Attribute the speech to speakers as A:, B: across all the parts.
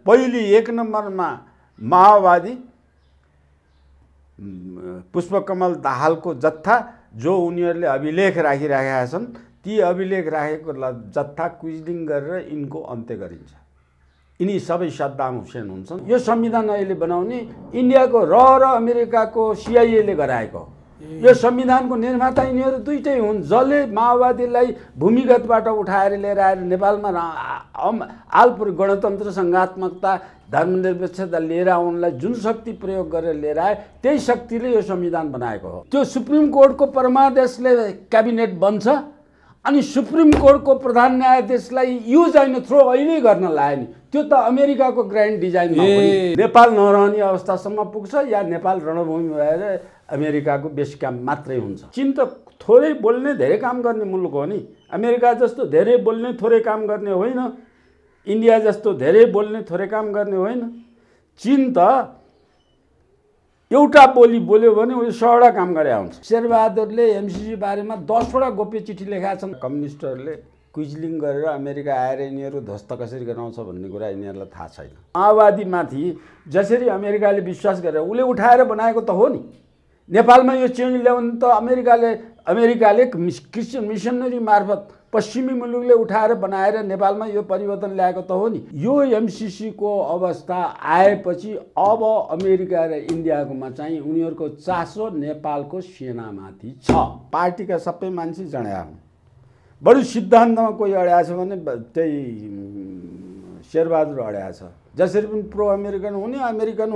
A: पहिली 1 नम्बरमा माओवादी पुष्पकमल दाहालको जत्था जो उनीहरूले अभिलेख राखिराखेका छन्, ती अभिलेख राखेको जत्था क्विजिङ गरेर यिनको अन्त्य गरिन्छ। यिनी सबै सद्दाम हुसेन हुन्छन्। यो संविधान अहिले बनाउने इन्डियाको र अमेरिकाको CIA ले गराएको। यो संविधानको निर्माता यिनीहरू दुईटै हुन्। जसले माओवादीलाई भूमिगतबाट उठाएर लिएर आएर नेपालमा आलपुर गणतन्त्र सङ्घात्मकता धर्मनिरपेक्षता लिएर आउनलाई जुन शक्ति प्रयोग गरेर लिएर आए, त्यही शक्तिले यो संविधान बनाएको हो। त्यो सुप्रिम कोर्टको परमादेशले क्याबिनेट बन्छ अनि सुप्रिम कोर्टको प्रधान न्यायाधीशलाई युज एन्ड थ्रो अहिले गर्न लायो नि। त्यो त अमेरिकाको ग्रान्ड डिजाइनमा हो नि। नेपाल नरहने अवस्थासम्म पुग्छ या नेपाल रणभूमि भएर अमेरिकाको बेस क्याम्प मात्रै हुन्छ। चीन त थोरै बोल्ने धेरै काम गर्ने मुलुक हो नि। अमेरिका जस्तो धेरै बोल्ने थोरै काम गर्ने होइन। इन्डिया जस्तो धेरै बोल्ने थोरै काम गर्ने होइन। चीन त एउटा बोली बोल्यो भने उसले 100वटा काम गरे हुन्छ। शेरबहादुरले MCC बारेमा 10वटा गोप्य चिठी लेखेका छन्। कम्युनिस्टहरूले क्विजिङ गरेर अमेरिका आएर यिनीहरू ध्वस्त कसरी गराउँछ भन्ने कुरा यिनीहरूलाई थाहा छैन। माओवादीमाथि जसरी अमेरिकाले विश्वास गरेर उसले उठाएर बनाएको त हो नि। नेपालमा यो चेन्ज ल्याउनु त अमेरिकाले क्रिस्चियन मिसनरी मार्फत पश्चिमी मुलुकले उठाएर बनाएर नेपालमा यो परिवर्तन ल्याएको त हो नि। यो MCC को अवस्था आएपछि अब अमेरिका र इन्डियाकोमा चाहिँ उनीहरूको चासो नेपालको सेनामाथि छ। पार्टीका सबै मान्छे जड्या हुन्। बरु सिद्धान्तमा कोही अड्या छ भने त्यही शेरबहादुर अड्या छ। जसरी पनि प्रो अमेरिकन हुने, अमेरिकन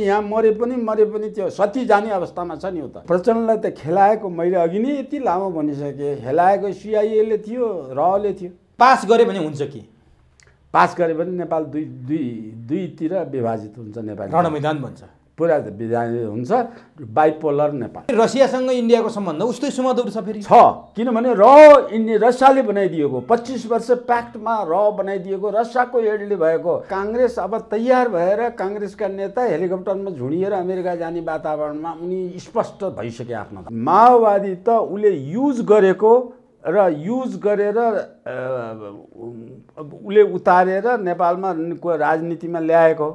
A: यहाँ मरे पनि त्यो सती जाने अवस्थामा छ नि। उता प्रचण्डलाई त खेलाएको मैले अघि नै यति लामो भनिसकेँ। खेलाएको CIA ले थियो, रले थियो।
B: पास गरे भने हुन्छ कि
A: पास गरे भने नेपाल दुईतिर विभाजित हुन्छ। नेपाल
B: रणमैदान बन्छ,
A: पुरा विभाजित हुन्छ। बाइपोलर नेपाल।
B: रसियासँग इन्डियाको सम्बन्ध उस्तै सुमधुर छ फेरि
A: छ। किनभने रसियाले बनाइदिएको 25 वर्ष प्याक्टमा बनाइदिएको रसियाको एडले भएको। काङ्ग्रेस अब तयार भएर काङ्ग्रेसका नेता हेलिकप्टरमा झुडिएर अमेरिका जाने वातावरणमा उनी स्पष्ट भइसके आफ्नो। माओवादी त उसले युज गरेको र युज गरेर उसले उतारेर नेपालमा राजनीतिमा ल्याएको।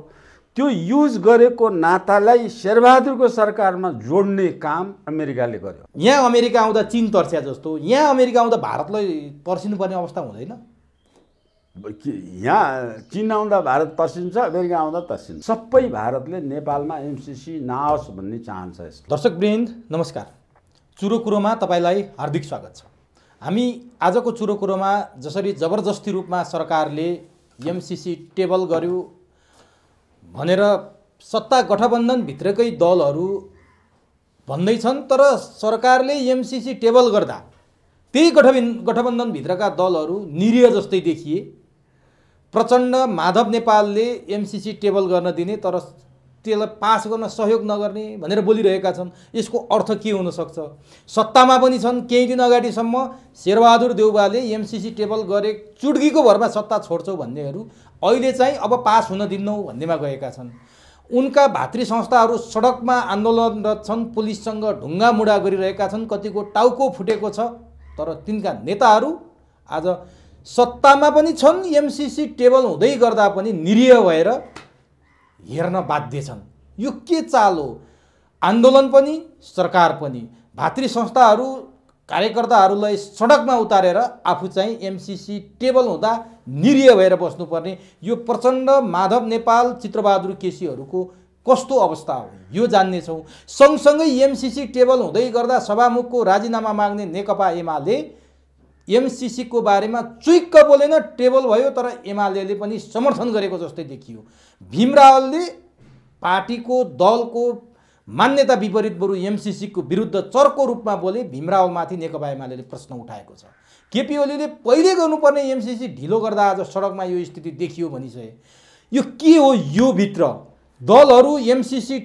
A: त्यो युज गरेको नातालाई शेरबहादुरको सरकारमा जोड्ने काम अमेरिकाले गर्यो।
B: यहाँ अमेरिका आउँदा चीन तर्स्या जस्तो यहाँ अमेरिका आउँदा भारतलाई तर्सिनुपर्ने अवस्था हुँदैन?
A: यहाँ चीन आउँदा भारत तर्सिन्छ, अमेरिका आउँदा तर्सिन्छ। सबै भारतले नेपालमा MCC नआओस् भन्ने चाहन्छ।
B: दर्शकवृन्द नमस्कार, चुरो कुरोमा तपाईँलाई हार्दिक स्वागत छ। हामी आजको चुरो कुरोमा जसरी जबरजस्ती रूपमा सरकारले MCC टेबल गर्यो भनेर सत्ता गठबन्धनभित्रकै दलहरू भन्दैछन्, तर सरकारले MCC टेबल गर्दा त्यही गठबन्धनभित्रका दलहरू निरीह जस्तै देखिए। प्रचण्ड माधव नेपालले MCC टेबल गर्न दिने तर त्यसलाई पास गर्न सहयोग नगर्ने भनेर बोलिरहेका छन्। यसको अर्थ के हुनसक्छ? सत्तामा पनि छन्। केही दिन अगाडिसम्म शेरबहादुर देउवाले MCC टेबल गरे चुड्कीको भरमा सत्ता छोड्छौ भन्नेहरू अहिले चाहिँ अब पास हुन दिन्नौ भन्नेमा गएका छन्। उनका भातृ संस्थाहरू सडकमा आन्दोलनरत छन्, पुलिससँग ढुङ्गा मुढा गरिरहेका छन्, कतिको टाउको फुटेको छ। तर तिनका नेताहरू आज सत्तामा पनि छन्, MCC टेबल हुँदै गर्दा पनि निरीह भएर हेर्न बाध्य छन्। यो के चाल हो? आन्दोलन पनि सरकार पनि भातृ संस्थाहरू कार्यकर्ताहरूलाई सडकमा उतारेर आफू चाहिँ MCC टेबल हुँदा निरीह भएर बस्नुपर्ने यो प्रचण्ड माधव नेपाल चित्रबहादुर केसीहरूको कस्तो अवस्था हो यो जान्नेछौँ। सँगसँगै MCC टेबल हुँदै गर्दा सभामुखको राजीनामा माग्ने नेकपा एमाले MCC को बारेमा चुइक्क बोलेन, टेबल भयो तर एमाले पनि समर्थन गरेको जस्तै देखियो। भीम रावलले पार्टीको दलको मान्यता विपरीत बरु MCC को विरुद्ध चर्को रूपमा बोले। भीम रावलमाथि नेकपा एमाले प्रश्न उठाएको छ। केपी ओलीले पहिले गर्नुपर्ने MCC ढिलो गर्दा आज सडकमा यो स्थिति देखियो भनिसके। यो के हो? यो भित्र दलहरू MCC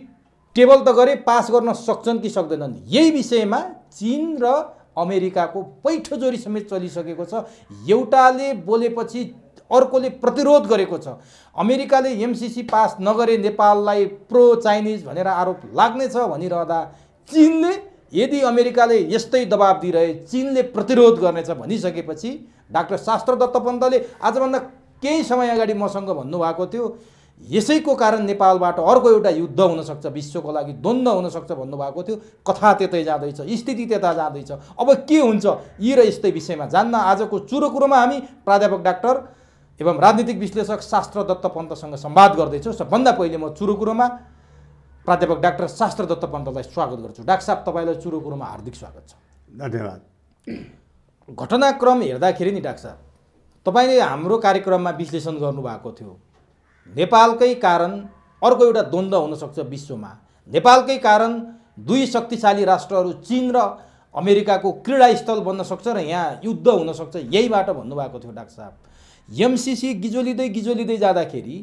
B: टेबल त गरे, पास गर्न सक्छन् कि सक्दैनन्? यही विषयमा चीन र अमेरिकाको पैठोजोरी समेत चलिसकेको छ। एउटाले बोलेपछि अर्कोले प्रतिरोध गरेको छ। अमेरिकाले MCC पास नगरे नेपाललाई प्रो चाइनिज भनेर आरोप लाग्नेछ भनिरहँदा चीनले यदि अमेरिकाले यस्तै दबाब दिइरहे चीनले प्रतिरोध गर्नेछ भनिसकेपछि डाक्टर शास्त्रदत्त पन्तले आजभन्दा केही समय अगाडि मसँग भन्नुभएको थियो यसैको कारण नेपालबाट अर्को एउटा युद्ध हुनसक्छ, विश्वको लागि द्वन्द्व हुनसक्छ भन्नुभएको थियो। कथा त्यतै जाँदैछ, स्थिति त्यता जाँदैछ। अब के हुन्छ यी र यस्तै विषयमा जान्न आजको चुरो कुरोमा हामी प्राध्यापक डाक्टर एवं राजनीतिक विश्लेषक शास्त्र दत्त पन्तसँग संवाद गर्दैछौँ। सबभन्दा पहिले म चुरो कुरोमा प्राध्यापक डाक्टर शास्त्र दत्त पन्तलाई स्वागत गर्छु। डाक्टर साहब, तपाईँलाई चुरो कुरोमा हार्दिक स्वागत छ।
A: धन्यवाद।
B: घटनाक्रम हेर्दाखेरि नि डाक्टर साहब, तपाईँले हाम्रो कार्यक्रममा विश्लेषण गर्नुभएको थियो नेपालकै कारण अर्को एउटा द्वन्द्व हुनसक्छ विश्वमा, नेपालकै कारण दुई शक्तिशाली राष्ट्रहरू चीन र अमेरिकाको क्रीडास्थल बन्न सक्छ र यहाँ युद्ध हुनसक्छ, यहीबाट भन्नुभएको थियो डाक्टर साहब। एमसीसी गिजोलिँदै जाँदाखेरि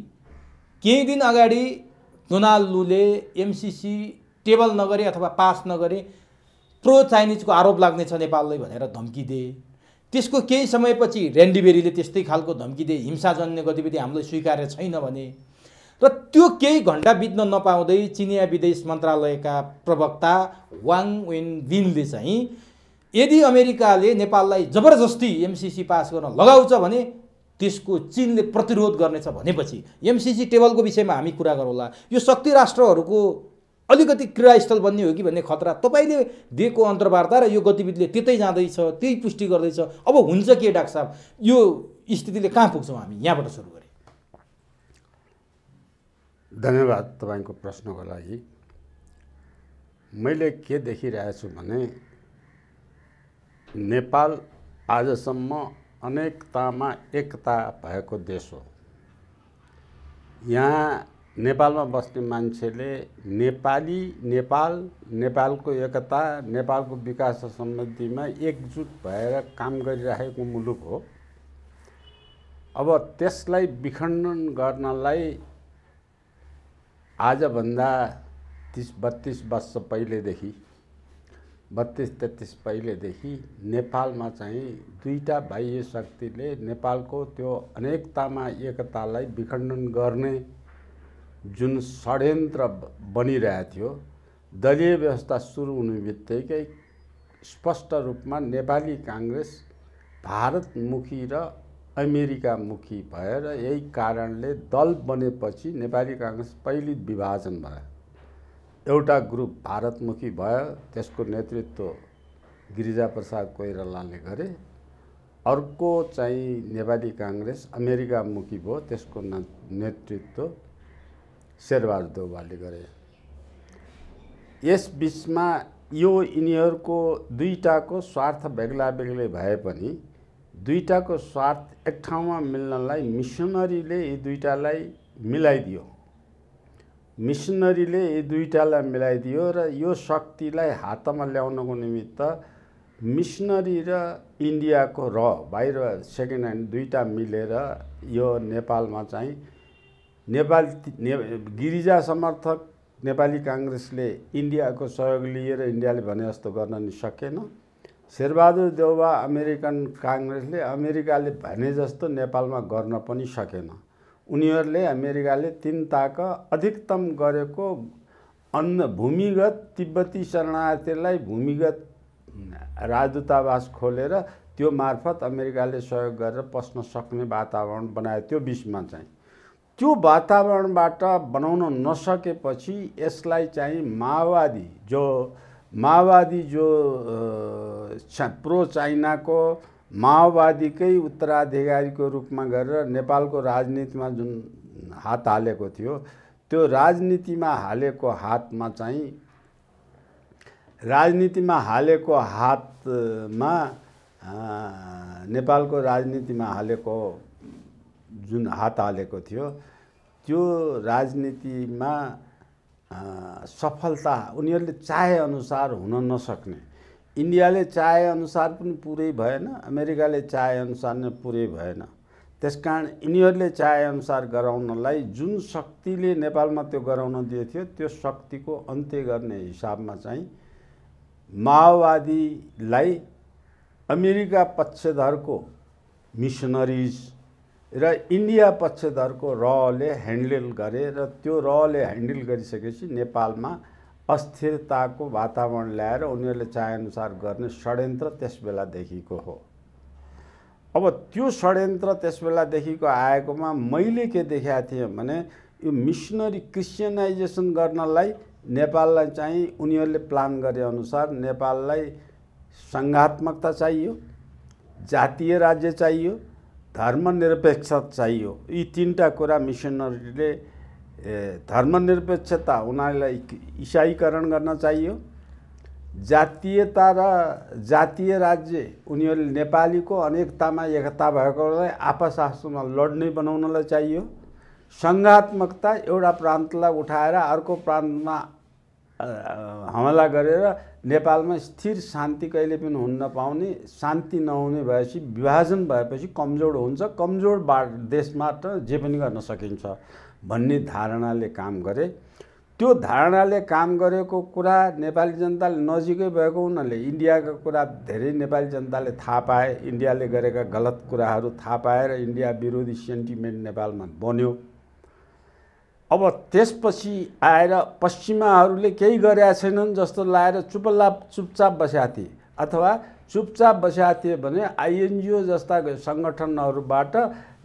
B: केही दिन अगाडि डोनाल्ड लूले एमसीसी टेबल नगरे अथवा पास नगरे प्रो चाइनिजको आरोप लाग्नेछ नेपाललाई भनेर धम्की दिए। त्यसको केही समयपछि ऱ्यान्डीबेरीले त्यस्तै खालको धम्की दिए, हिंसाजन्य गतिविधि हामीलाई स्वीकार्य छैन भने। र त्यो केही घन्टा बित्न नपाउँदै चिनिया विदेश मन्त्रालयका प्रवक्ता वाङ वेनबिनले चाहिँ यदि अमेरिकाले नेपाललाई जबरजस्ती एमसीसी पास गर्न लगाउँछ भने त्यसको चीनले प्रतिरोध गर्नेछ भनेपछि एमसीसी टेबलको विषयमा हामी कुरा गरौँला। यो शक्ति राष्ट्रहरूको अलिकति क्रीडास्थल बन्ने हो कि भन्ने खतरा तपाईँले दिएको अन्तर्वार्ता र यो गतिविधिले त्यतै जाँदैछ, त्यही पुष्टि गर्दैछ। अब हुन्छ के डाक्टर साहब, यो स्थितिले कहाँ पुग्छौँ हामी? यहाँबाट सुरु गरेँ।
A: धन्यवाद तपाईँको प्रश्नको लागि। मैले के देखिरहेको छु भने नेपाल आजसम्म अनेकतामा एकता भएको देश हो। यहाँ नेपालमा बस्ने मान्छेले नेपालको एकता, नेपालको विकास सम्बन्धीमा एकजुट भएर काम गरिरहेको मुलुक हो। अब त्यसलाई विखण्डन गर्नलाई आजभन्दा 30-32 वर्ष पहिलेदेखि 32-33 पहिलेदेखि नेपालमा चाहिँ दुईटा बाह्य शक्तिले नेपालको त्यो अनेकतामा एकतालाई विखण्डन गर्ने जुन षड्यन्त्र बनिरहेको थियो, दलीय व्यवस्था सुरु हुने बित्तिकै स्पष्ट रूपमा नेपाली काङ्ग्रेस भारतमुखी र अमेरिकामुखी भएर यही कारणले दल बनेपछि नेपाली काङ्ग्रेस पहिलो विभाजन भयो। एउटा ग्रुप भारतमुखी भयो, त्यसको नेतृत्व गिरिजाप्रसाद कोइरालाले गरे। अर्को चाहिँ नेपाली काङ्ग्रेस अमेरिकामुखी भयो, त्यसको नेतृत्व शेरबहादुर देउवाले गरे। यस बिचमा यो यिनीहरूको दुईटाको स्वार्थ बेग्ला बेग्लै भए पनि दुईटाको स्वार्थ एक ठाउँमा मिल्नलाई मिसनरीले यी दुईटालाई मिलाइदियो। र यो शक्तिलाई हातमा ल्याउनको निमित्त मिसनरी र इन्डियाको बाहिर सेकेन्ड ह्यान्ड दुईटा मिलेर यो नेपालमा चाहिँ गिरिजा समर्थक नेपाली काङ्ग्रेसले इन्डियाको सहयोग लिएर इन्डियाले भने जस्तो गर्न नि सकेन। शेरबहादुर देउवा अमेरिकन काङ्ग्रेसले अमेरिकाले भने जस्तो नेपालमा गर्न पनि सकेन। उनीहरूले अमेरिकाले 3 ताक अधिकतम गरेको भूमिगत तिब्बती शरणार्थीलाई भूमिगत राजदूतावास खोलेर त्यो मार्फत अमेरिकाले सहयोग गरेर पस्न सक्ने वातावरण बनायो। त्यो बिचमा चाहिँ त्यो वातावरणबाट बनाउन नसकेपछि यसलाई चाहिँ माओवादी जो प्रो चाइनाको माओवादीकै उत्तराधिकारीको रूपमा गरेर नेपालको राजनीतिमा जुन हात हालेको थियो, त्यो राजनीतिमा हालेको हातमा नेपालको राजनीतिमा हालेको जुन हात हालेको थियो, त्यो राजनीतिमा सफलता उनीहरूले चाहे अनुसार हुन नसक्ने, इन्डियाले चाहे अनुसार पनि पुरै भएन, अमेरिकाले चाहे अनुसार नै पुरै भएन। त्यसकारण यिनीहरूले चाहे अनुसार गराउनलाई जुन शक्तिले नेपालमा त्यो गराउन दिएको थियो, त्यो शक्तिको अन्त्य गर्ने हिसाबमा चाहिँ माओवादीलाई अमेरिका पक्षधरको मिसनरिज र इन्डिया पक्षधरको रले ह्यान्डल गरे र त्यो रले ह्यान्डल गरिसकेपछि नेपालमा अस्थिरताको वातावरण ल्याएर उनीहरूले चाहे अनुसार गर्ने षड्यन्त्र त्यस बेलादेखिको हो। अब त्यो षड्यन्त्र त्यसबेलादेखिको आएकोमा मैले के देखेका थिएँ भने यो मिसनरी क्रिस्चियनाइजेसन गर्नलाई नेपाललाई चाहिँ उनीहरूले प्लान गरे अनुसार नेपाललाई सङ्घात्मकता चाहियो, जातीय राज्य चाहियो, धर्मनिरपेक्षता चाहियो। यी तीनटा कुरा मिसनरीले धर्मनिरपेक्षता उनीहरूलाई इसाईकरण गर्न चाहियो, जातीयता र जातीय राज्य उनीहरूले नेपालीको अनेकतामा एकता भएकोलाई आपस आपसमा लड्ने बनाउनलाई चाहियो, सङ्घात्मकता एउटा प्रान्तलाई उठाएर अर्को प्रान्तमा हमला गरेर नेपालमा स्थिर शान्ति कहिले पनि हुन नपाउने, शान्ति नहुने भएपछि विभाजन भएपछि कमजोर हुन्छ, कमजोर देशबाट जे पनि गर्न सकिन्छ भन्ने धारणाले काम गरे। त्यो धारणाले काम गरेको कुरा नेपाली जनताले नजिकै भएको हुनाले इन्डियाको कुरा धेरै नेपाली जनताले थाहा पाए, इन्डियाले गरेका गलत कुराहरू थाहा पाएर इन्डिया विरोधी सेन्टिमेन्ट नेपालमा बन्यो। अब त्यसपछि आएर पश्चिमाहरूले केही गरेका छैनन् जस्तो लागेर चुपचाप बसेका थिए, अथवा चुपचाप बसेका थिए भने आइएनजिओ जस्ता सङ्गठनहरूबाट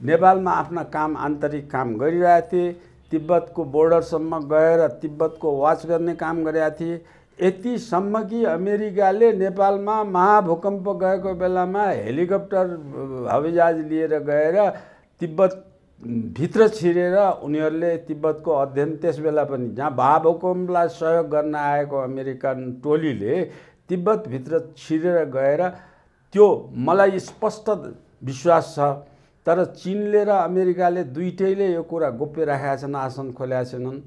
A: नेपालमा आफ्ना काम आन्तरिक काम गरिरहेका थिए, तिब्बतको बोर्डरसम्म गएर तिब्बतको वाच गर्ने काम गरेका थिए। यतिसम्म कि अमेरिकाले नेपालमा महाभूकम्प गएको बेलामा हेलिकप्टर हवाईजहाज लिएर गएर तिब्बत भित्र छिरेर उनीहरूले तिब्बतको अध्ययन त्यसबेला पनि जहाँ महाभूकम्पलाई सहयोग गर्न आएको अमेरिकन टोलीले तिब्बतभित्र छिरेर गएर त्यो मलाई स्पष्ट विश्वास छ। तर चीनले र अमेरिकाले दुईटैले यो कुरा गोप्य राखेका छन्, आसन खोलेका छैनन्।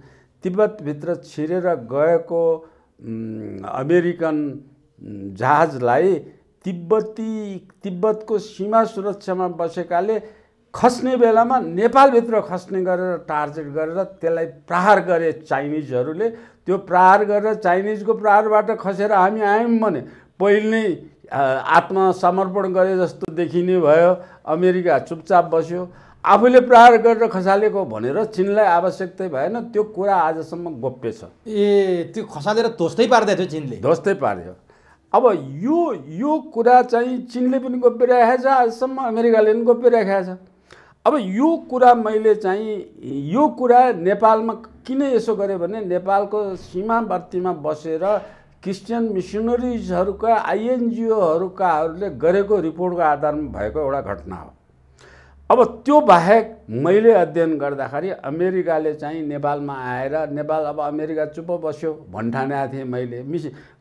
A: तिब्बतभित्र छिरेर गएको अमेरिकन जहाजलाई तिब्बतको सीमा सुरक्षामा बसेकाले खस्ने बेलामा नेपालभित्र खस्ने गरेर टार्गेट गरेर त्यसलाई प्रहार गरे चाइनिजहरूले। त्यो प्रहार गरेर चाइनिजको प्रहारबाट खसेर हामी आयौँ भने पहिले नै आत्मसमर्पण गरे जस्तो देखिने भयो। अमेरिका चुपचाप बस्यो, आफूले प्रहार गरेर खसालेको भनेर चीनलाई आवश्यकता भएन। त्यो कुरा आजसम्म गोप्य छ।
B: त्यो खसालेर ध्वस्तै पार्दै थियो चीनले,
A: ध्वस्तै पार्यो। अब यो कुरा चाहिँ चीनले पनि गोप्य राखेको छ, आजसम्म अमेरिकाले पनि गोप्य राखेको छ। अब यो कुरा मैले चाहिँ यो कुरा नेपालमा किन यसो गरेँ भने नेपालको सीमावर्तीमा बसेर क्रिस्चियन मिसनरिजहरूका आइएनजिओहरूकाहरूले गरेको रिपोर्टको आधारमा भएको एउटा घटना हो। अब त्यो बाहेक मैले अध्ययन गर्दाखेरि अमेरिकाले चाहिँ नेपालमा आएर नेपाल अब अमेरिका चुप बस्यो भन्ठानेको थिएँ मैले।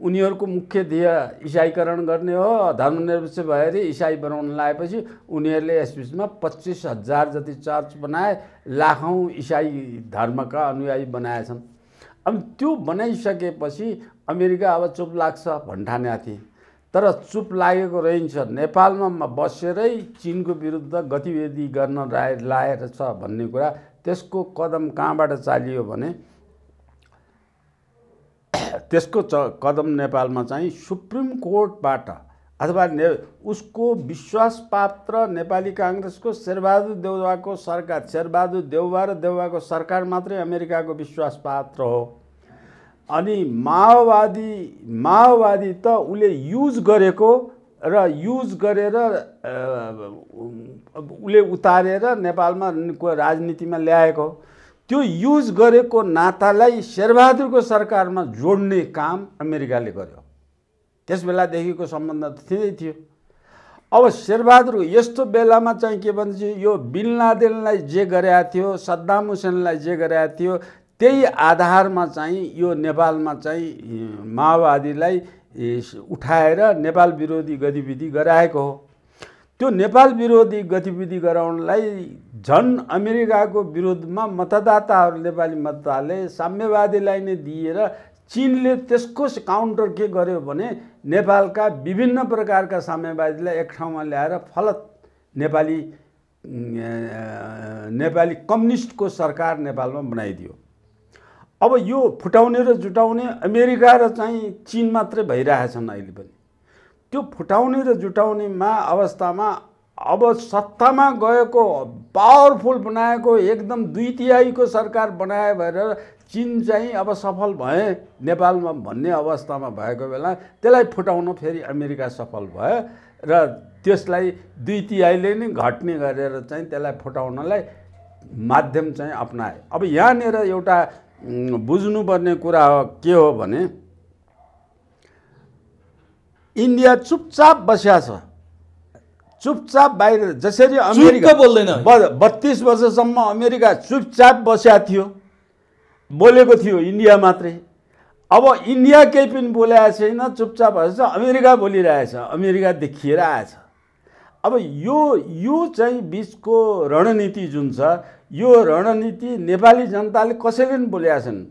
A: उनीहरूको मुख्य ध्येय इसाईकरण गर्ने हो, धर्मनिरपेक्ष भएर इसाई बनाउन लागेपछि उनीहरूले यसबिचमा 25,000 जति चर्च बनाए, लाखौँ इसाई धर्मका अनुयायी बनाएछन्। अब त्यो बनाइसकेपछि अमेरिका अब चुप लाग्छ भन्ठानेको थिएँ, तर चुप लागेको रहन्छ। नेपालमा बसेरै चीनको विरुद्ध गतिविधि गर्न लाएर छ भन्ने कुरा। त्यसको कदम कहाँबाट चालियो भने त्यसको कदम नेपालमा चाहिँ सुप्रिम कोर्टबाट अथवा उसको विश्वासपात्र नेपाली काङ्ग्रेसको शेरबहादुर देउवाको सरकार, शेरबहादुर देउवा र देउवाको सरकार मात्रै अमेरिकाको विश्वासपात्र हो। अनि माओवादी त उसले युज गरेको र युज गरेर उसले उतारेर नेपालमा राजनीतिमा ल्याएको, त्यो युज गरेको नातालाई शेरबहादुरको सरकारमा जोड्ने काम अमेरिकाले गर्यो। त्यसबेलादेखिको सम्बन्ध थिँदै थियो। अब शेरबहादुर यस्तो बेलामा चाहिँ के भन्छ, यो बिन लादेनलाई जे गरेका थियो, सद्दाम हुसेनलाई जे गरेका थियो, त्यही आधारमा चाहिँ यो नेपालमा चाहिँ माओवादीलाई उठाएर नेपाल विरोधी गतिविधि गराएको हो। त्यो नेपाल विरोधी गतिविधि गराउनलाई झन् अमेरिकाको विरोधमा मतदाताहरू, नेपाली मतदाताले साम्यवादीलाई नै दिएर चीनले त्यसको काउन्टर के गर्यो भने नेपालका विभिन्न प्रकारका साम्यवादीलाई एक ठाउँमा ल्याएर फलत नेपाली कम्युनिस्टको सरकार नेपालमा बनाइदियो। अब यो फुटाउने र जुटाउने अमेरिका र चाहिँ चीन मात्रै भइरहेछन् अहिले पनि। त्यो फुटाउने र जुटाउनेमा अवस्थामा अब सत्तामा गएको पावरफुल बनाएको एकदम 2/3 सरकार बनाए भएर चीन चाहिँ अब सफल भए नेपालमा भन्ने अवस्थामा भएको बेला त्यसलाई फुटाउन फेरि अमेरिका सफल भयो र त्यसलाई 2/3 नै घट्ने गरेर चाहिँ त्यसलाई फुटाउनलाई माध्यम चाहिँ अपनाए। अब यहाँनिर एउटा बुझ्नुपर्ने कुरा के हो भने इन्डिया चुपचाप बस्या छ, चुपचाप बाहिर। जसरी अमेरिका
B: बोल्दैन,
A: 32 वर्षसम्म अमेरिका चुपचाप बस्या थियो, बोलेको थियो इन्डिया मात्रै। अब इन्डिया केही पनि बोलेको छैन, चुपचाप बस्छ, अमेरिका बोलिरहेछ, अमेरिका देखिएर आएछ। अब यो चाहिँ बिचको रणनीति जुन छ, यो रणनीति नेपाली जनताले कसैले पनि बोलेका छन्।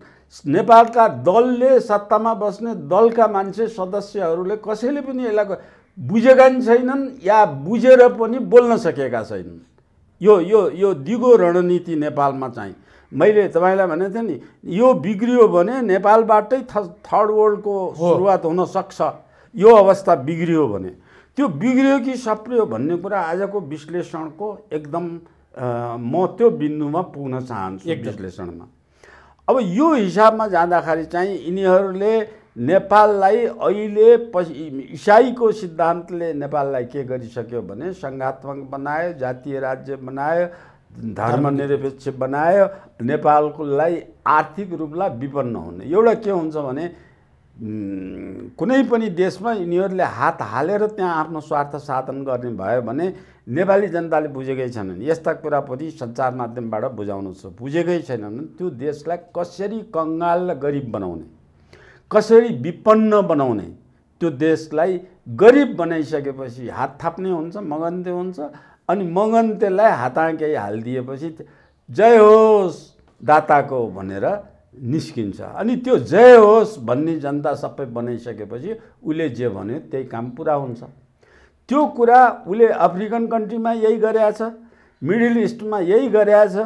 A: नेपालका दलले, सत्तामा बस्ने दलका मान्छे सदस्यहरूले कसैले पनि यसलाई बुझेका छैनन् या बुझेर पनि बोल्न सकेका छैनन्। यो दिगो रणनीति नेपालमा चाहिँ मैले तपाईलाई भनेको थिएँ नि, यो बिग्रियो भने नेपालबाटै थर्ड वर्ल्डको सुरुवात हुन सक्छ। यो अवस्था बिग्रियो भने त्यो बिग्रियो कि सप्रियो भन्ने कुरा आजको विश्लेषणको एकदम म त्यो बिन्दुमा पुग्न चाहन्छु विश्लेषणमा। अब यो हिसाबमा जाँदाखेरि चाहिँ यिनीहरूले नेपाललाई अहिले इसाईको सिद्धान्तले नेपाललाई के गरिसक्यो भने सङ्घात्मक बनायो, जातीय राज्य बनायो, धर्मनिरपेक्ष बनायो, नेपाललाई आर्थिक रूपलाई विपन्न हुने। एउटा के हुन्छ भने कुनै पनि देशमा यिनीहरूले हात हालेर त्यहाँ आफ्नो स्वार्थ साधन गर्ने भयो भने नेपाली जनताले बुझेकै छैनन्। यस्ता कुरा पनि सञ्चार माध्यमबाट बुझाउनु छ, बुझेकै छैनन्। त्यो देशलाई कसरी कङ्गाल र गरिब बनाउने, कसरी विपन्न बनाउने, त्यो देशलाई गरिब बनाइसकेपछि हात थाप्ने हुन्छ, मगन्ते हुन्छ। अनि मगन्तेलाई हाताकेही हालिदिएपछि जय होस् दाताको भनेर निस्किन्छ। अनि त्यो जय होस् भन्ने जनता सबै बनाइसकेपछि उसले जे भन्यो त्यही काम पुरा हुन्छ। त्यो कुरा उसले अफ्रिकन कन्ट्रीमा यही गरेछ, मिडल इस्टमा यही गरेछ,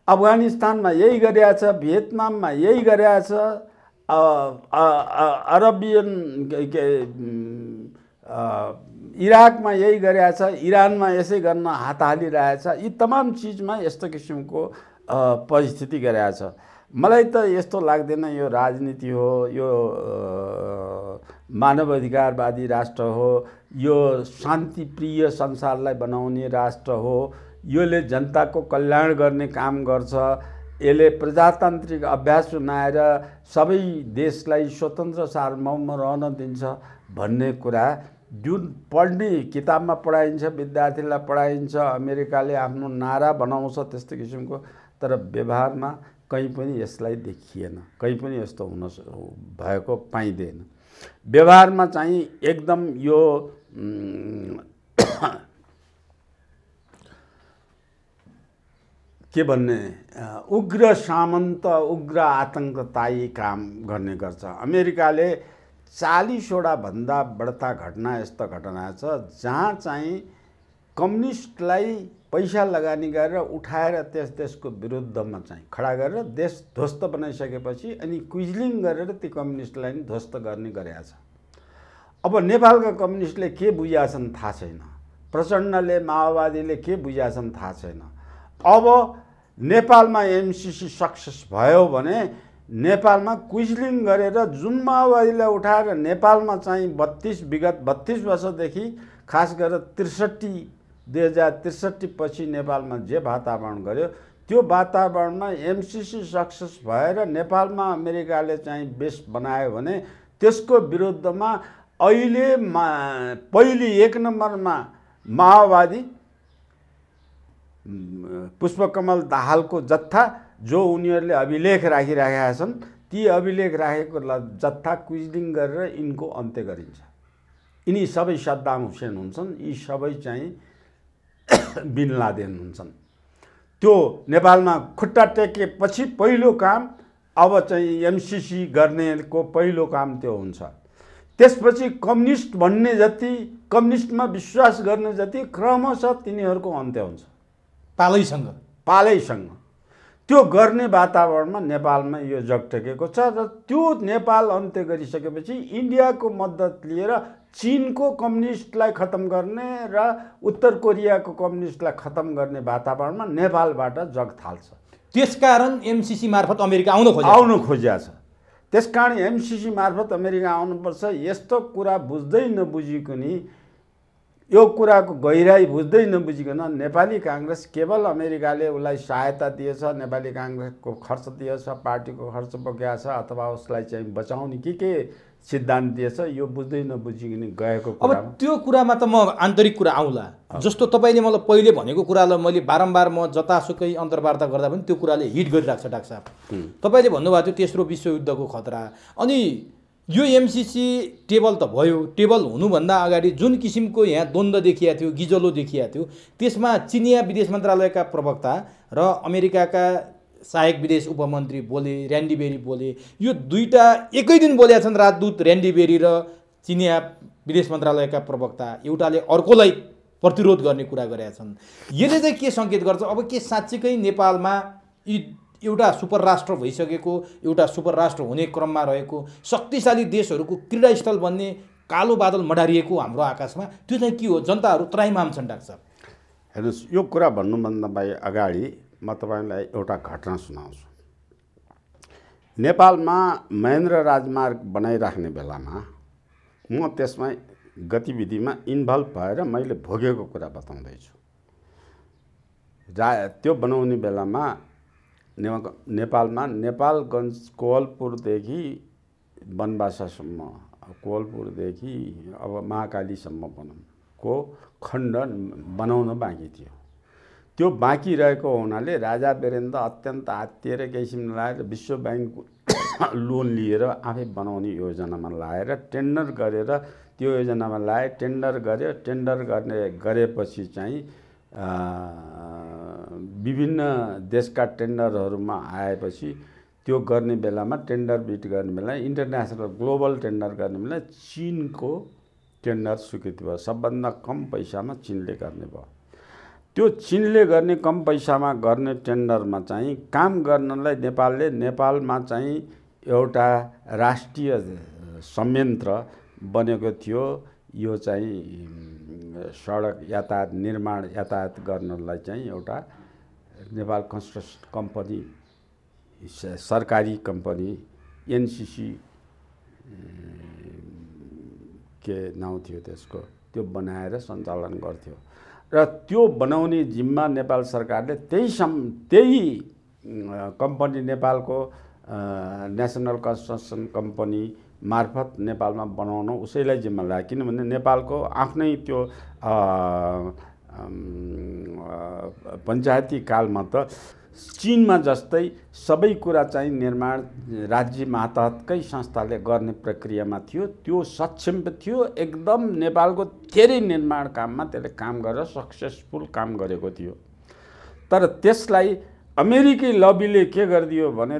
A: अफगानिस्तानमा यही गरेछ, भियतनाममा यही गरेछ, अरबियन इराकमा यही गरेछ, इरानमा यसै गर्न हात हालिरहेछ। यी तमाम चिजमा यस्तो किसिमको परिस्थिति गरेछ। मलाई त यस्तो लाग्दैन यो राजनीति हो, यो मानवाधिकारवादी राष्ट्र हो, यो शान्तिप्रिय संसारलाई बनाउने राष्ट्र हो, योले जनताको कल्याण गर्ने काम गर्छ, यसले प्रजातान्त्रिक अभ्यास बनाएर सबै देशलाई स्वतन्त्र सार्वभौम रहन दिन्छ भन्ने कुरा जुन पढ्ने किताबमा पढाइन्छ, विद्यार्थीलाई पढाइन्छ, अमेरिकाले आफ्नो नारा बनाउँछ त्यस्तो किसिमको, तर व्यवहारमा कहीँ पनि यसलाई देखिएन, कहीँ पनि यस्तो हुन भएको पाइँदैन। व्यवहारमा चाहिँ एकदम यो के भन्ने उग्र सामन्त, उग्र आतङ्कतायी काम गर्ने गर्छ। अमेरिकाले 40वटा भन्दा बढ्ता घटना यस्ता घटना छ जहाँ चाहिँ कम्युनिस्टलाई पैसा लगानी गरेर उठाएर त्यसको विरुद्धमा चाहिँ खडा गरेर देश ध्वस्त बनाइसकेपछि अनि क्विजलिङ गरेर ती कम्युनिस्टलाई नि ध्वस्त गर्ने गरेका छ। अब नेपालका कम्युनिस्टले के बुझाछन् थाहा छैन, प्रचण्डले माओवादीले के बुझाछन् थाहा छैन। अब नेपालमा एमसीसी सक्सेस भयो भने नेपालमा क्विजलिङ गरेर जुन माओवादीलाई उठाएर नेपालमा चाहिँ विगत 32 वर्षदेखि खास गरेर 2063 पछि नेपालमा जे वातावरण गर्यो त्यो वातावरणमा एमसीसी सक्सेस भएर नेपालमा अमेरिकाले चाहिँ बेस बनायो भने त्यसको विरुद्धमा अहिले पहिलो 1 नम्बरमा माओवादी पुष्पकमल दाहालको जत्था जो उनीहरूले अभिलेख राखिराखेका छन्, ती अभिलेख राखेको जत्था क्विजलिङ गरेर यिनको अन्त्य गरिन्छ। यिनी सबै सद्दाम हुसेन हुन्छन्, यी सबै चाहिँ बिन लादेन हुन्छन्। त्यो नेपालमा खुट्टा टेकेपछि पहिलो काम अब चाहिँ एमसीसी गर्नेको पहिलो काम त्यो हुन्छ। त्यसपछि कम्युनिस्ट भन्ने जति, कम्युनिस्टमा विश्वास गर्ने जति क्रमशः तिनीहरूको अन्त्य हुन्छ पालैसँग। त्यो गर्ने वातावरणमा नेपालमा यो जगटेकेको छ र त्यो नेपाल अन्त्य गरिसकेपछि इन्डियाको मद्दत लिएर चीनको कम्युनिस्टलाई खत्म गर्ने र उत्तर कोरियाको कम्युनिस्टलाई खत्म गर्ने वातावरणमा नेपालबाट जग थाल्छ।
B: त्यसकारण एमसीसी मार्फत अमेरिका आउन
A: खोजिया छ। त्यसकारण एमसीसी मार्फत अमेरिका आउनुपर्छ। यस्तो कुरा बुझ्दै नबुझिकन यो कुराको गहिराई बुझ्दै नबुझिकन नेपाली काङ्ग्रेस केवल अमेरिकाले उसलाई सहायता दिएछ, नेपाली काङ्ग्रेसको खर्च दिएछ, पार्टीको खर्च बोकेको छ अथवा उसलाई चाहिँ बचाउने के सिद्धान्त दिएछ, यो बुझ्दै नबुझिकन गएको
B: अब त्यो कुरामा त म आन्तरिक कुरा आउँला। जस्तो तपाईँले मलाई पहिले भनेको कुरालाई मैले बारम्बार म जतासुकै अन्तर्वार्ता गर्दा पनि त्यो कुराले हिट गरिरहेको छ डाक्टर साहब। तपाईँले भन्नुभएको थियो तेस्रो विश्वयुद्धको खतरा, अनि यो एमसिसी टेबल त भयो, टेबल हुनुभन्दा अगाडि जुन किसिमको यहाँ द्वन्द्व देखिया थियो, गिजलो देखिया थियो, त्यसमा चिनिया विदेश मन्त्रालयका प्रवक्ता र अमेरिकाका सहायक विदेश उपमन्त्री बोले, ऱ्यान्डी बेरी बोले। यो दुईटा एकै दिन बोलेका छन्, राजदूत ऱ्यान्डी बेरी र चिनिया विदेश मन्त्रालयका प्रवक्ता, एउटाले अर्कोलाई प्रतिरोध गर्ने कुरा गरेका छन्। यसले चाहिँ के सङ्केत गर्छ, अब के साँच्चीकै नेपालमा यी एउटा सुपर राष्ट्र भइसकेको, एउटा सुपर राष्ट्र हुने क्रममा रहेको शक्तिशाली देशहरूको क्रीडास्थल बन्ने कालो बादल मडारिएको हाम्रो आकाशमा, त्यो चाहिँ के हो? जनताहरू त्राइमाम छन् डाक्टर साहब।
A: हेर्नुहोस्, यो कुरा भन्नुभन्दा अगाडि म तपाईँलाई एउटा घटना सुनाउँछु। नेपालमा महेन्द्र राजमार्ग बनाइराख्ने बेलामा म त्यसमा गतिविधिमा इन्भल्भ भएर मैले भोगेको कुरा बताउँदैछु। त्यो बनाउने बेलामा नेपालमा नेपालगञ्ज कोवलपुरदेखि बनबासासम्म, कोवलपुरदेखि अब महाकालीसम्म को खण्ड बनाउन बाँकी थियो। त्यो बाँकी रहेको हुनाले राजा वीरेन्द्र अत्यन्त आत्तिएर किसिम लगाएर विश्व ब्याङ्क लोन लिएर आफै बनाउने योजनामा लाएर टेन्डर गरेर त्यो योजनामा लाए, टेन्डर गर्यो। टेन्डर गरेपछि चाहिँ विभिन्न देशका टेन्डरहरूमा आएपछि त्यो गर्ने बेलामा टेन्डर बिट गर्ने बेला इन्टरनेसनल ग्लोबल टेन्डर गर्ने बेला चीनको टेन्डर स्वीकृति भयो। सबभन्दा कम पैसामा चीनले गर्ने भयो। त्यो चीनले गर्ने कम पैसामा गर्ने टेन्डरमा चाहिँ काम गर्नलाई नेपालमा चाहिँ एउटा राष्ट्रिय संयन्त्र बनेको थियो। यो चाहिँ सडक यातायात निर्माण यातायात गर्नलाई चाहिँ एउटा नेपाल कन्स्ट्रक्सन कम्पनी, सरकारी कम्पनी एनसिसी के नाउँ थियो त्यसको, त्यो बनाएर सञ्चालन गर्थ्यो। र त्यो बनाउने जिम्मा नेपाल सरकारले त्यही कम्पनी नेपालको नेसनल कन्स्ट्रक्सन कम्पनी मार्फत नेपालमा बनाउन उसैलाई जिम्मा लाग्यो। किनभने नेपालको आफ्नै त्यो पञ्चायती कालमा त चीनमा जस्तै सबै कुरा चाहिँ निर्माण राज्य मातहतकै संस्थाले गर्ने प्रक्रियामा थियो। त्यो सक्षम थियो एकदम। नेपालको धेरै निर्माण काममा त्यसले काम गरेर सक्सेसफुल काम गरेको थियो। तर त्यसलाई अमेरिकी लबीले के गरिदियो भने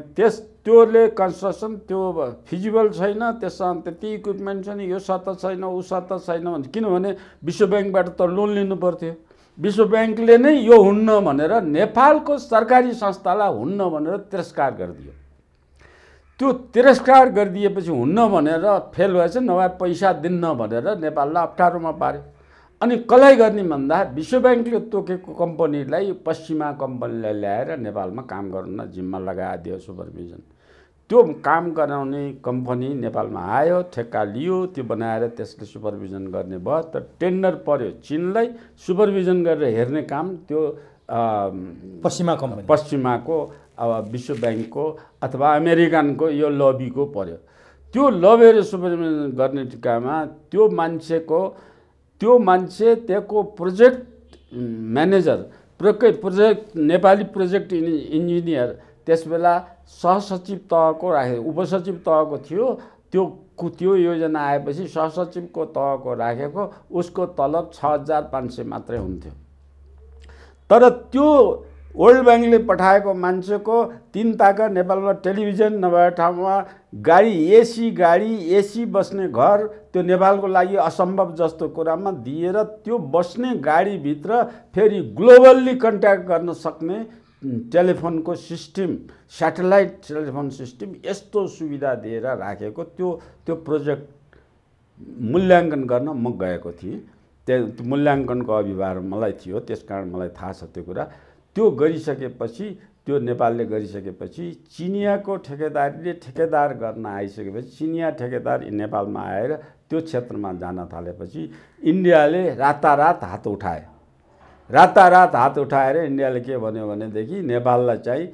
A: त्योले कन्स्ट्रक्सन त्यो फिजिबल छैन, त्यसमा त्यति इक्विपमेन्ट छैन, यो सत्ता छैन, ऊ सत्ता छैन भने, किनभने विश्व ब्याङ्कबाट त लोन लिनु पर्थ्यो। विश्व ब्याङ्कले नै यो हुन्न भनेर नेपालको सरकारी संस्थालाई हुन्न भनेर तिरस्कार गरिदियो। त्यो तिरस्कार गरिदिएपछि हुन्न भनेर फेल भएछ, नभए पैसा दिन्न भनेर नेपाललाई अप्ठ्यारोमा पार्यो। अनि कसलाई गर्ने भन्दा विश्व ब्याङ्कले तोकेको कम्पनीलाई, पश्चिमा कम्पनीलाई ल्याएर नेपालमा काम गर्न जिम्मा लगाइदियो सुपरभिजन। त्यो काम गराउने कम्पनी नेपालमा आयो, ठेक्का लियो, त्यो बनाएर त्यसले सुपरभिजन गर्ने भयो। त टेन्डर पर्यो चीनलाई, सुपरभिजन गरेर हेर्ने काम त्यो पश्चिमाको अब विश्व ब्याङ्कको अथवा अमेरिकनको यो लबीको पर्यो। त्यो लबेर सुपरभिजन गर्ने टिकामा त्यो मान्छे त्यहाँको project manager, project Nepali project engineer त्यसबेला सहसचिव तहको राखेको, उपसचिव तहको थियो। त्यो योजना आएपछि सहसचिवको तहको राखेको, उसको तलब 6500 मात्रै हुन्थ्यो। तर त्यो वर्ल्ड ब्याङ्कले पठाएको मान्छेको 3 ताका नेपालमा टेलिभिजन नभए ठाउँमा एसी बस्ने घर, त्यो नेपालको लागि असम्भव जस्तो कुरामा दिएर त्यो बस्ने गाडीभित्र फेरि ग्लोबल्ली कन्ट्याक्ट गर्न सक्ने टेलिफोनको सिस्टम, स्याटेलाइट टेलिफोन सिस्टम यस्तो सुविधा दिएर राखेको त्यो प्रोजेक्ट मूल्याङ्कन गर्न म गएको थिएँ। त्यो मूल्याङ्कनको अभिभार मलाई थियो, त्यसकारण मलाई थाहा छ त्यो कुरा। त्यो गरिसकेपछि, त्यो नेपालले गरिसकेपछि चिनियाको ठेकेदारले ठेकेदार गर्न आइसकेपछि चिनिया ठेकेदार नेपालमा आएर त्यो क्षेत्रमा जान थालेपछि इन्डियाले रातारात हात उठायो। रातारात हात उठाएर इन्डियाले के भन्यो भनेदेखि नेपाललाई चाहिँ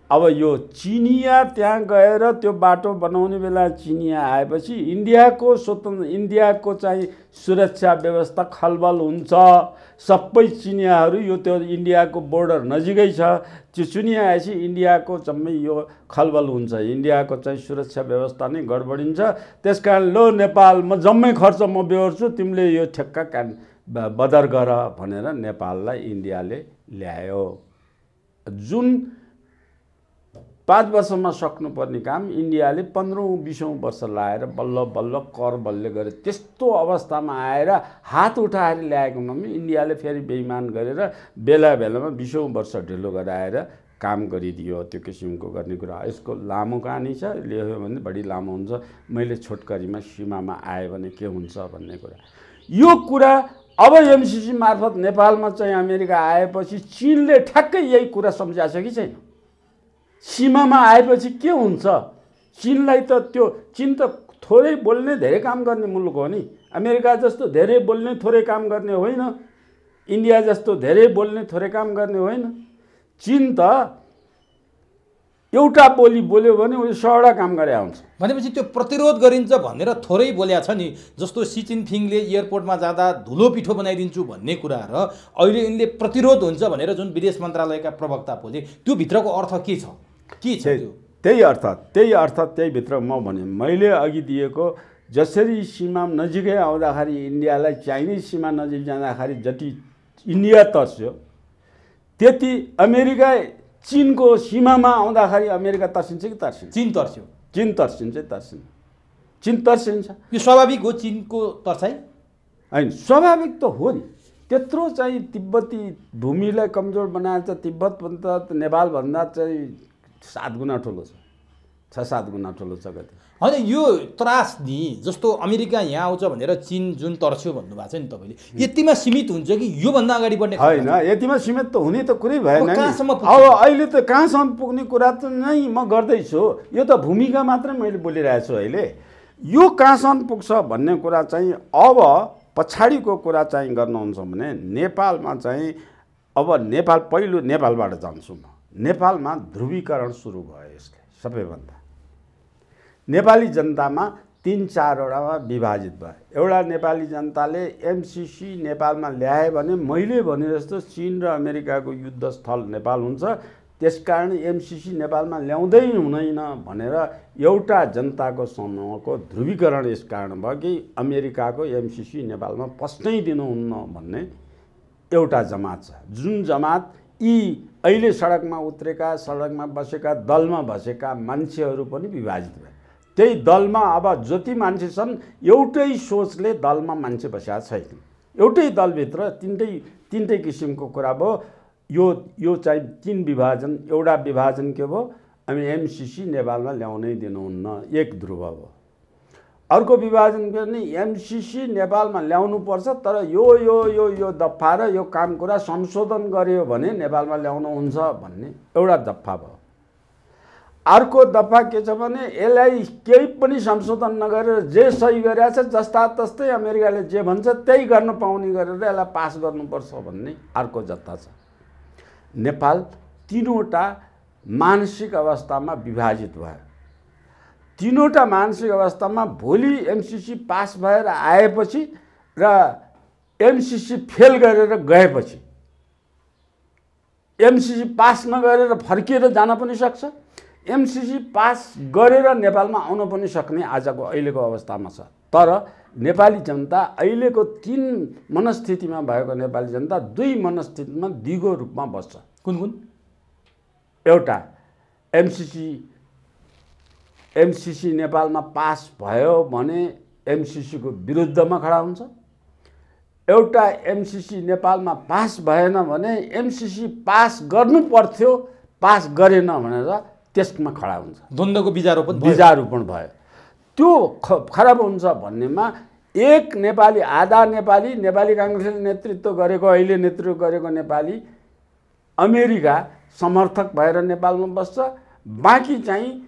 A: अब यो चिनिया त्यहाँ गएर त्यो बाटो बनाउने बेला चिनिया आएपछि इन्डियाको चाहिँ सुरक्षा व्यवस्था खलबल हुन्छ। सबै चिनियाहरू यो त्यो इन्डियाको बोर्डर नजिकै छ, त्यो चिनिया आएपछि इन्डियाको जम्मै यो खलबल हुन्छ, इन्डियाको चाहिँ सुरक्षा व्यवस्था नै गडबडिन्छ। त्यसकारण लो नेपाल म जम्मै खर्च म बेहोर्छु, तिमीले यो ठेक्का बदर गर भनेर नेपाललाई इन्डियाले ल्यायो। जुन 5 वर्षमा सक्नुपर्ने काम इन्डियाले 15-20 वर्ष लाएर बल्ल बल्ल कर बलले गरे। त्यस्तो अवस्थामा आएर हात उठाएर ल्याएकोमा पनि इन्डियाले फेरि बेइमान गरेर बेला बेलामा 20 वर्ष ढिलो गराएर काम गरिदियो। त्यो किसिमको गर्ने कुरा यसको लामो कहानी छ, लेख्यो भने बढी लामो हुन्छ। मैले छोटकरीमा सीमामा आयो भने के हुन्छ भन्ने कुरा, यो कुरा अब एमसीसी मार्फत नेपालमा चाहिँ अमेरिका आएपछि चीनले ठ्याक्कै यही कुरा सम्झाएको छ कि छैन? सीमामा आएपछि के हुन्छ? चीनलाई त चीन त थोरै बोल्ने धेरै काम गर्ने मुलुक हो नि। अमेरिका जस्तो धेरै बोल्ने थोरै काम गर्ने होइन, इन्डिया जस्तो धेरै बोल्ने थोरै काम गर्ने होइन। चीन त एउटा बोली बोल्यो भने उसले 100वटा काम गरे हुन्छ।
B: भनेपछि त्यो प्रतिरोध गरिन्छ भनेर थोरै बोल्या छ नि। जस्तो सी जिनपिङले एयरपोर्टमा जाँदा धुलो पिठो बनाइदिन्छु भन्ने कुरा र अहिले यिनले प्रतिरोध हुन्छ भनेर जुन विदेश मन्त्रालयका प्रवक्ता बोले, त्यो भित्रको अर्थ के छ? के छ त्यो?
A: त्यही अर्थ त्यही भित्र म भने मैले अघि दिएको जसरी सीमा नजिकै आउँदाखेरि इन्डियालाई चाइनिज सीमा नजिक जाँदाखेरि जति इन्डिया तर्स्यो, त्यति अमेरिका चीनको सीमामा आउँदाखेरि अमेरिका तर्सिन्छ कि तर्सिन्छ?
B: चीन तर्स्यो।
A: चीन तर्सिन्छ चीन तर्सिन्छ।
B: यो स्वाभाविक हो चीनको तर्साई?
A: होइन, स्वाभाविक त हो नि। त्यत्रो चाहिँ तिब्बती भूमिलाई कमजोर बनाएर चाहिँ तिब्बतभन्दा नेपालभन्दा चाहिँ 7 गुणा ठुलो छ, 6-7 गुणा ठुलो छ कति।
B: होइन, यो त्रास नि जस्तो अमेरिका यहाँ आउँछ भनेर चीन जुन तर्स्यो भन्नुभएको छ नि तपाईँले, यतिमा सीमित हुन्छ कि योभन्दा अगाडि बढ्ने?
A: होइन, यतिमा सीमित त हुने त कुरै भएन नि। अब अहिले त कहाँसम्म पुग्ने कुरा त नै म गर्दैछु। यो त भूमिका मात्रै मैले बोलिरहेको छु। अहिले यो कहाँसम्म पुग्छ भन्ने कुरा चाहिँ अब पछाडिको कुरा चाहिँ गर्नुहुन्छ भने नेपालमा चाहिँ अब पहिलो नेपालबाट जान्छु म। नेपालमा ध्रुवीकरण सुरु भयो। यसले सबैभन्दा नेपाली जनतामा 3-4 वटामा विभाजित भयो। एउटा नेपाली जनताले एमसीसी नेपालमा ल्याए भने मैले भने जस्तो चीन र अमेरिकाको युद्ध स्थल नेपाल हुन्छ, त्यसकारण एमसीसी नेपालमा ल्याउँदै हुँदैन भनेर एउटा जनताको समूहको ध्रुवीकरण यस कारण भयो कि अमेरिकाको एमसीसी नेपालमा पस्नै दिनुहुन्न भन्ने एउटा जमात छ। जुन जमात यी अहिले सडकमा उत्रेका, सडकमा बसेका, दलमा बसेका मान्छेहरू पनि विभाजित भए। त्यही दलमा अब जति मान्छे छन् एउटै सोचले दलमा मान्छे बसेका छैन। एउटै दलभित्र तिनटै किसिमको कुरा भयो। यो चाहिँ 3 विभाजन। एउटा विभाजन के भयो? हामी एमसीसी नेपालमा ल्याउनै दिनुहुन्न, एक ध्रुव भयो। अर्को विभाजन गर्ने एमसीसी नेपालमा ल्याउनुपर्छ, तर यो दफा र यो काम कुरा संशोधन गर्यो भने नेपालमा ल्याउनुहुन्छ भन्ने एउटा दफा भयो। अर्को दफा के छ भने यसलाई केही पनि संशोधन नगरेर जे सही गरेछ जस्ता तस्तै अमेरिकाले जे भन्छ त्यही गर्न पाउने गरेर यसलाई पास गर्नुपर्छ भन्ने अर्को जत्था छ। नेपाल 3वटा मानसिक अवस्थामा विभाजित भयो। 3वटा मानसिक अवस्थामा भोलि एमसीसी पास भएर आएपछि र एमसीसी फेल गरेर गएपछि, एमसीसी पास नगरेर फर्किएर जान पनि सक्छ, एमसीसी पास गरेर नेपालमा आउन पनि सक्ने आजको अहिलेको अवस्थामा छ। तर नेपाली जनता अहिलेको 3 मनस्थितिमा भएको नेपाली जनता 2 मनस्थितिमा दिगो रूपमा बस्छ।
B: कुन?
A: एउटा एमसीसी नेपालमा पास भयो भने एमसीसीको विरुद्धमा खडा हुन्छ। एउटा एमसीसी नेपालमा पास भएन भने एमसीसी पास गर्नु पर्थ्यो, पास गरेन भनेर त्यसमा खडा हुन्छ।
B: द्वन्द्वको
A: बीजारोपण भयो। त्यो खराब हुन्छ भन्नेमा एक नेपाली, आधा नेपाली काङ्ग्रेसले नेतृत्व गरेको, अहिले नेतृत्व गरेको नेपाली अमेरिका समर्थक भएर नेपालमा बस्छ। बाँकी चाहिँ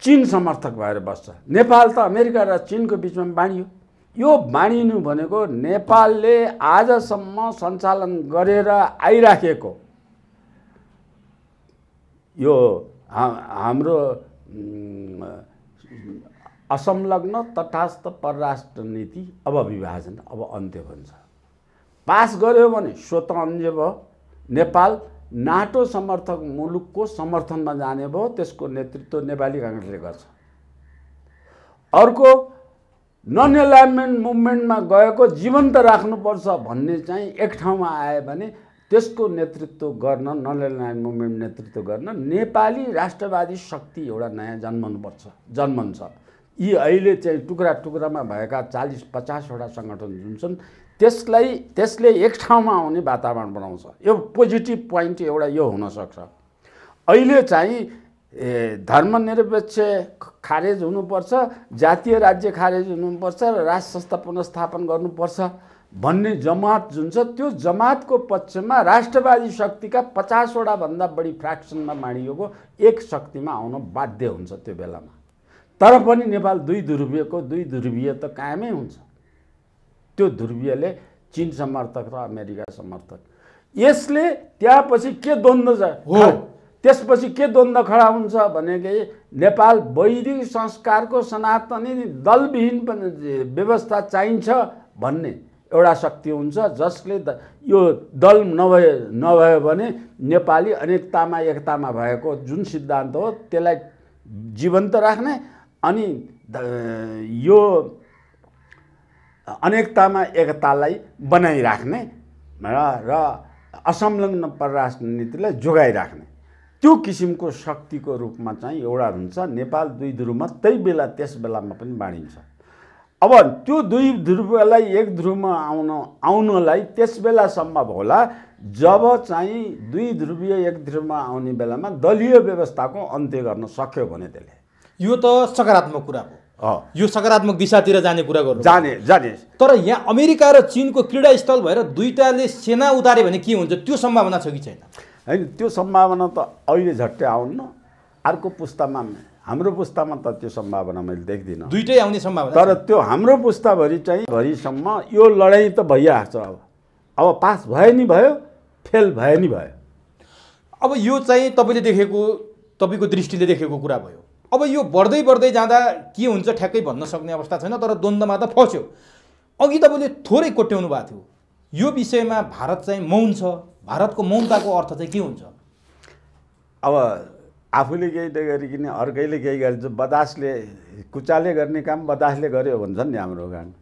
A: चीन समर्थक भएर बस्छ। नेपाल त अमेरिका र चीनको बिचमा बाँडियो। यो बाँडिनु भनेको नेपालले आजसम्म सञ्चालन गरेर आइराखेको यो हाम्रो असंलग्न तटस्थ परराष्ट्र नीति अब विभाजन अब अन्त्य हुन्छ। पास गर्यो भने स्वतः अन्त्य भयो। नेपाल नाटो समर्थक मुलुकको समर्थनमा जाने भयो। त्यसको नेतृत्व नेपाली काङ्ग्रेसले गर्छ। अर्को नन एलाइनमेन्ट मुभमेन्टमा गएको जीवन्त राख्नुपर्छ भन्ने चाहिँ एक ठाउँमा आयो भने त्यसको नेतृत्व गर्न, नन एलाइनमेन्ट मुभमेन्ट नेतृत्व गर्न नेपाली राष्ट्रवादी शक्ति एउटा नयाँ जन्मन्छ। यी अहिले चाहिँ टुक्रा टुक्रामा भएका 40-50 वटा सङ्गठन जुन छन् त्यसले एक ठाउँमा आउने वातावरण बनाउँछ। यो पोजिटिभ पोइन्ट एउटा यो हुनसक्छ। अहिले चाहिँ धर्मनिरपेक्ष खारेज हुनुपर्छ, जातीय राज्य खारेज हुनुपर्छ र राष्ट्र संस्था पुनर्स्थापन गर्नुपर्छ भन्ने जमात जुन छ त्यो जमातको पक्षमा राष्ट्रवादी शक्तिका 50 वटा भन्दा बढी फ्र्याक्सनमा बाँडिएको एक शक्तिमा आउन बाध्य हुन्छ त्यो बेलामा। तर पनि नेपाल दुई ध्रुवीय त कायमै हुन्छ। त्यो ध्रुवीयले चीन समर्थक र अमेरिका समर्थक। यसले त्यसपछि के द्वन्द्व खडा हुन्छ भनेदेखि नेपाल वैदिक संस्कारको सनातनी दलविहीन व्यवस्था चाहिन्छ भन्ने एउटा शक्ति हुन्छ, जसले यो दल नभयो भने नेपाली अनेकतामा एकतामा भएको जुन सिद्धान्त हो त्यसलाई जीवन्त राख्ने अनि यो अनेकतामा एकतालाई बनाइराख्ने र असंलग्न परराष्ट्र नीतिलाई जोगाइराख्ने त्यो किसिमको शक्तिको रूपमा चाहिँ एउटा हुन्छ। नेपाल दुई ध्रुवमा त्यस बेलामा पनि बाँडिन्छ। अब त्यो दुई ध्रुवलाई एक ध्रुवमा आउनलाई त्यस बेला सम्भव होला जब चाहिँ दुई ध्रुवीय एक ध्रुवमा आउने बेलामा दलीय व्यवस्थाको अन्त्य गर्न सक्यो भने त्यसले।
B: यो त सकारात्मक कुरा हो। यो सकारात्मक दिशातिर जाने कुरा गर्नु
A: जाने। तर
B: यहाँ अमेरिका र चीनको क्रीडा स्थल भएर दुईटाले सेना उतारे भने के हुन्छ? त्यो सम्भावना छ कि छैन?
A: हैन, त्यो सम्भावना त अहिले झट्टै आउन्न। अर्को पुस्तामा, हाम्रो पुस्तामा त त्यो सम्भावना मैले देख्दिनँ।
B: दुईटै आउने सम्भावना।
A: तर त्यो हाम्रो पुस्ताभरि चाहिँ भरिसम्म यो लडाइँ त भइहाल्छ। अब पास भयो नि भयो, फेल भयो नि भयो।
B: अब यो चाहिँ तपाईँको दृष्टिले देखेको कुरा भयो। अब यो बढ्दै जाँदा के हुन्छ ठ्याक्कै भन्न सक्ने अवस्था छैन, तर द्वन्द्वमा त फस्यो। अघि तपाईँले थोरै कोट्याउनु भएको थियो यो विषयमा भारत चाहिँ मौन छ। भारतको मौनताको अर्थ चाहिँ के हुन्छ?
A: अब आफूले केही नगरिकन अर्कैले केही गरिन्छ। बतासले कुचाले गर्ने काम बतासले गर्यो भन्छन् नि हाम्रो गान।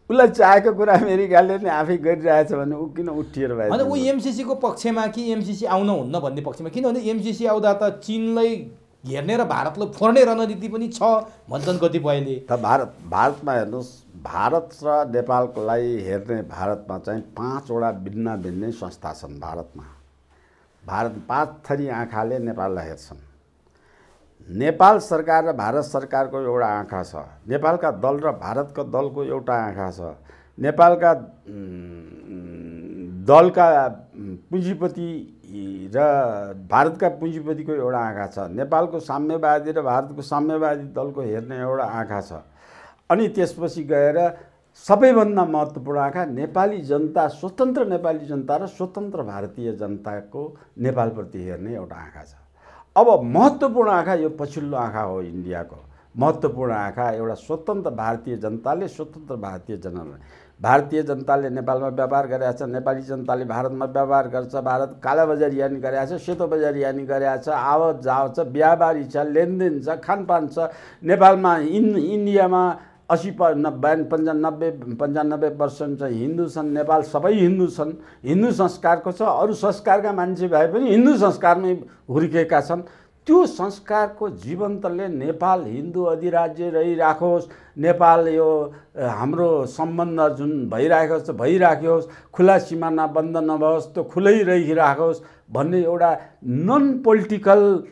A: उसलाई चाहेको कुरा अमेरिकाले नै आफै गरिरहेछ भने ऊ किन उठिएर भयो?
B: होइन, ऊ एमसिसीको पक्षमा कि एमसिसी आउन हुन्न भन्ने पक्षमा? किनभने एमसिसी आउँदा त चीनलाई घेर्ने र भारतलाई फोर्ने रणनीति पनि छ भन्छन् कतिपयले।
A: त भारतमा हेर्नुहोस्, भारत र नेपालकोलाई हेर्ने भारतमा चाहिँ 5 वटा भिन्न संस्था छन्। भारत 5 थरी आँखाले नेपाललाई हेर्छन्। नेपाल सरकार र भारत सरकारको एउटा आँखा छ, नेपालका दल र भारतको दलको एउटा आँखा छ, नेपालका दलका पुँजीपति र भारतका पुँजीपतिको एउटा आँखा छ, नेपालको साम्यवादी र भारतको साम्यवादी दलको हेर्ने एउटा आँखा छ। अनि त्यसपछि गएर सबैभन्दा महत्त्वपूर्ण आँखा नेपाली जनता, स्वतन्त्र नेपाली जनता र स्वतन्त्र भारतीय जनताको नेपालप्रति हेर्ने एउटा आँखा छ। अब महत्त्वपूर्ण आँखा यो पछिल्लो आँखा हो। इन्डियाको महत्त्वपूर्ण आँखा एउटा स्वतन्त्र भारतीय जनताले, स्वतन्त्र भारतीय जनताले नेपालमा व्यापार गरेको छ, नेपाली जनताले भारतमा व्यापार गर्छ, भारत कालाबजारियानी गरेको छ, सेतो बजारियानी गरेको छ, आवत जावत छ, बिहाबारी छ, लेनदेन छ, खानपान छ। नेपालमा इन्डियामा 95% चाहिँ हिन्दू छन्। नेपाल सबै हिन्दू छन्, हिन्दू संस्कारको छ। अरू संस्कारका मान्छे भए पनि हिन्दू संस्कारमै हुर्केका छन्। त्यो संस्कारको जीवन्तले नेपाल हिन्दू अधिराज्य रहिराखोस्, नेपाल यो हाम्रो सम्बन्ध जुन भइराख्योस्, खुला सिमाना बन्द नभओस्, त्यो खुलै रहिराखोस् भन्ने एउटा नन पोलिटिकल,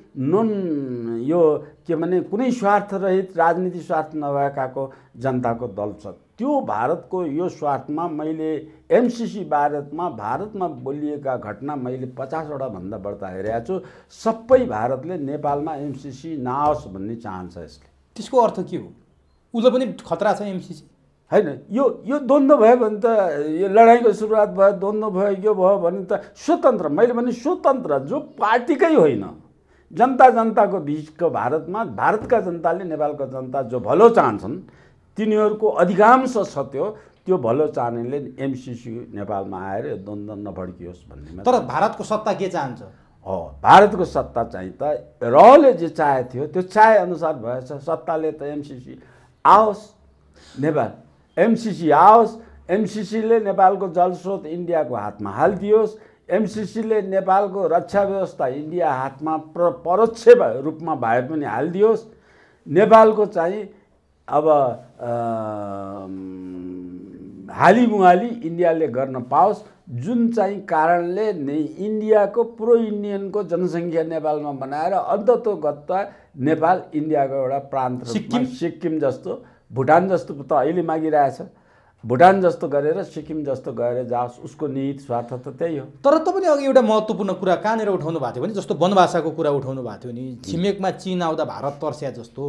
A: यो के भने कुनै स्वार्थ रहित, राजनीतिक स्वार्थ नभएकाको जनताको दल छ। त्यो भारतको यो स्वार्थमा मैले एमसिसी बारेमा भारतमा बोलिएका घटना मैले 50वटा भन्दा बढ्ता हेरेको छु। सबै भारतले नेपालमा एमसिसी नआओस् भन्ने चाहन्छ। यसले
B: त्यसको अर्थ के हो? उसले पनि खतरा छ एमसिसी
A: हैन। यो द्वन्द्व भयो भने त यो लडाइँको सुरुवात भयो, द्वन्द्व भयो, यो भयो भने त स्वतन्त्र, मैले भने स्वतन्त्र जो पार्टीकै होइन, जनताको बिचको भारतमा भारतका जनताले नेपालको जनता जो भलो चाहन्छन् तिनीहरूको अधिकांश छ त्यो भलो चाहनेले एमसिसी नेपालमा आएर यो द्वन्द्व नभड्कियोस् भन्ने।
B: तर भारतको सत्ता के चाहन्छ?
A: हो, भारतको सत्ता चाहिँ त रहले जे चाहे थियो त्यो चाहे अनुसार भएछ। सत्ताले त एमसिसी आओस्, नेपाल एमसिसी आओस्, एमसिसीले नेपालको जलस्रोत इन्डियाको हातमा हालिदियोस्, एमसिसीले नेपालको रक्षा व्यवस्था इन्डिया हातमा परोक्ष रूपमा भए पनि हालिदियोस्। नेपालको चाहिँ अब हालिमुहाली इन्डियाले गर्न पाओस्, जुन चाहिँ कारणले इन्डियाको प्रो इन्डियनको जनसङ्ख्या नेपालमा बनाएर अन्ततोगत्वा नेपाल इन्डियाको एउटा प्रान्त, सिक्किम जस्तो, भुटान जस्तो त अहिले मागिरहेछ, भुटान जस्तो गरेर सिक्किम जस्तो गएर जाओस्, उसको निहित स्वार्थ त त्यही हो।
B: तर तपाईँले अघि एउटा महत्त्वपूर्ण कुरा कहाँनिर उठाउनु भएको थियो भने जस्तो वनभाषाको कुरा उठाउनु भएको थियो नि। छिमेकमा चीन आउँदा भारत तर्स्या जस्तो,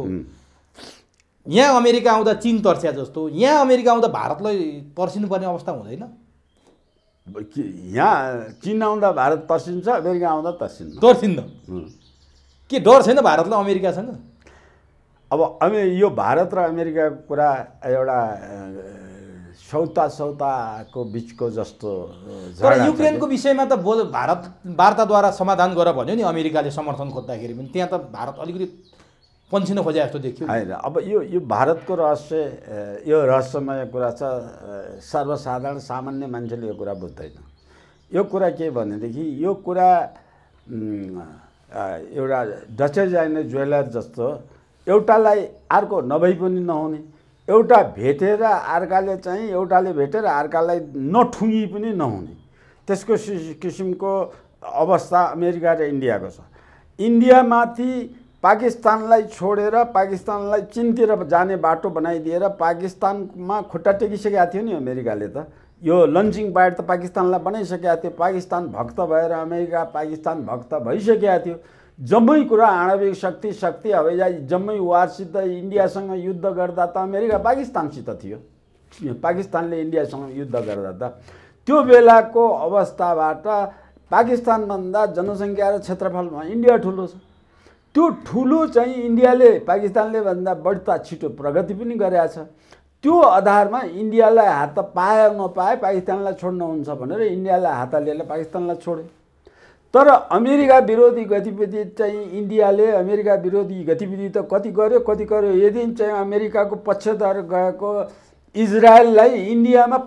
B: यहाँ अमेरिका आउँदा चीन तर्स्या जस्तो, यहाँ अमेरिका आउँदा भारतलाई तर्सिनुपर्ने अवस्था हुँदैन?
A: यहाँ चीन आउँदा भारत तर्सिन्छ, अमेरिका आउँदा
B: तर्सिन्न। के डर छैन भारतलाई अमेरिकासँग?
A: अब यो भारत र अमेरिकाको कुरा एउटा सौताको बिचको जस्तो।
B: तर युक्रेनको विषयमा त भारत वार्ताद्वारा समाधान गर भन्यो नि अमेरिकाले समर्थन खोज्दाखेरि पनि, त्यहाँ त भारत अलिकति पन्छिन खोजे जस्तो देखियो।
A: होइन, अब यो भारतको रहस्य, यो रहस्यमय कुरा छ। सर्वसाधारण सामान्य मान्छेले यो कुरा बुझ्दैन। यो कुरा के भनेदेखि यो कुरा एउटा डचे जाने ज्वेलर जस्तो, एउटालाई अर्को नभई पनि नहुने, एउटा भेटेर अर्काले चाहिँ एउटाले भेटेर अर्कालाई नठुङ्गी पनि नहुने, त्यसको किसिमको अवस्था अमेरिका र इन्डियाको छ। इन्डियामाथि पाकिस्तानलाई छोडेर पाकिस्तानलाई चीनतिर जाने बाटो बनाइदिएर पाकिस्तानमा खुट्टा टेकिसकेका थियो नि अमेरिकाले। त यो लन्चिङ प्याड त पाकिस्तानलाई बनाइसकेका थियो। पाकिस्तान भक्त भएर अमेरिका पाकिस्तान भक्त भइसकेका थियो। जम्मै कुरा आणविक शक्ति हवाईजहाज जम्मै वारसित इन्डियासँग युद्ध गर्दा त अमेरिका पाकिस्तानसित थियो। पाकिस्तानले इन्डियासँग युद्ध गर्दा त त्यो बेलाको अवस्थाबाट पाकिस्तानभन्दा जनसङ्ख्या र क्षेत्रफलमा इन्डिया ठुलो छ। त्यो ठुलो चाहिँ इन्डियाले पाकिस्तानले भन्दा बढ्ता छिटो प्रगति पनि गरेको छ। त्यो आधारमा इन्डियालाई हात पाए नपाए पाकिस्तानलाई छोड्नु हुन्छ भनेर इन्डियालाई हात हालेर पाकिस्तानलाई छोड्यो। तर अमेरिका विरोधी गतिविधि चाहिँ इन्डियाले अमेरिका विरोधी गतिविधि त कति गर्यो। यदि चाहिँ अमेरिकाको पक्षधर गएको इजरायललाई इन्डियामा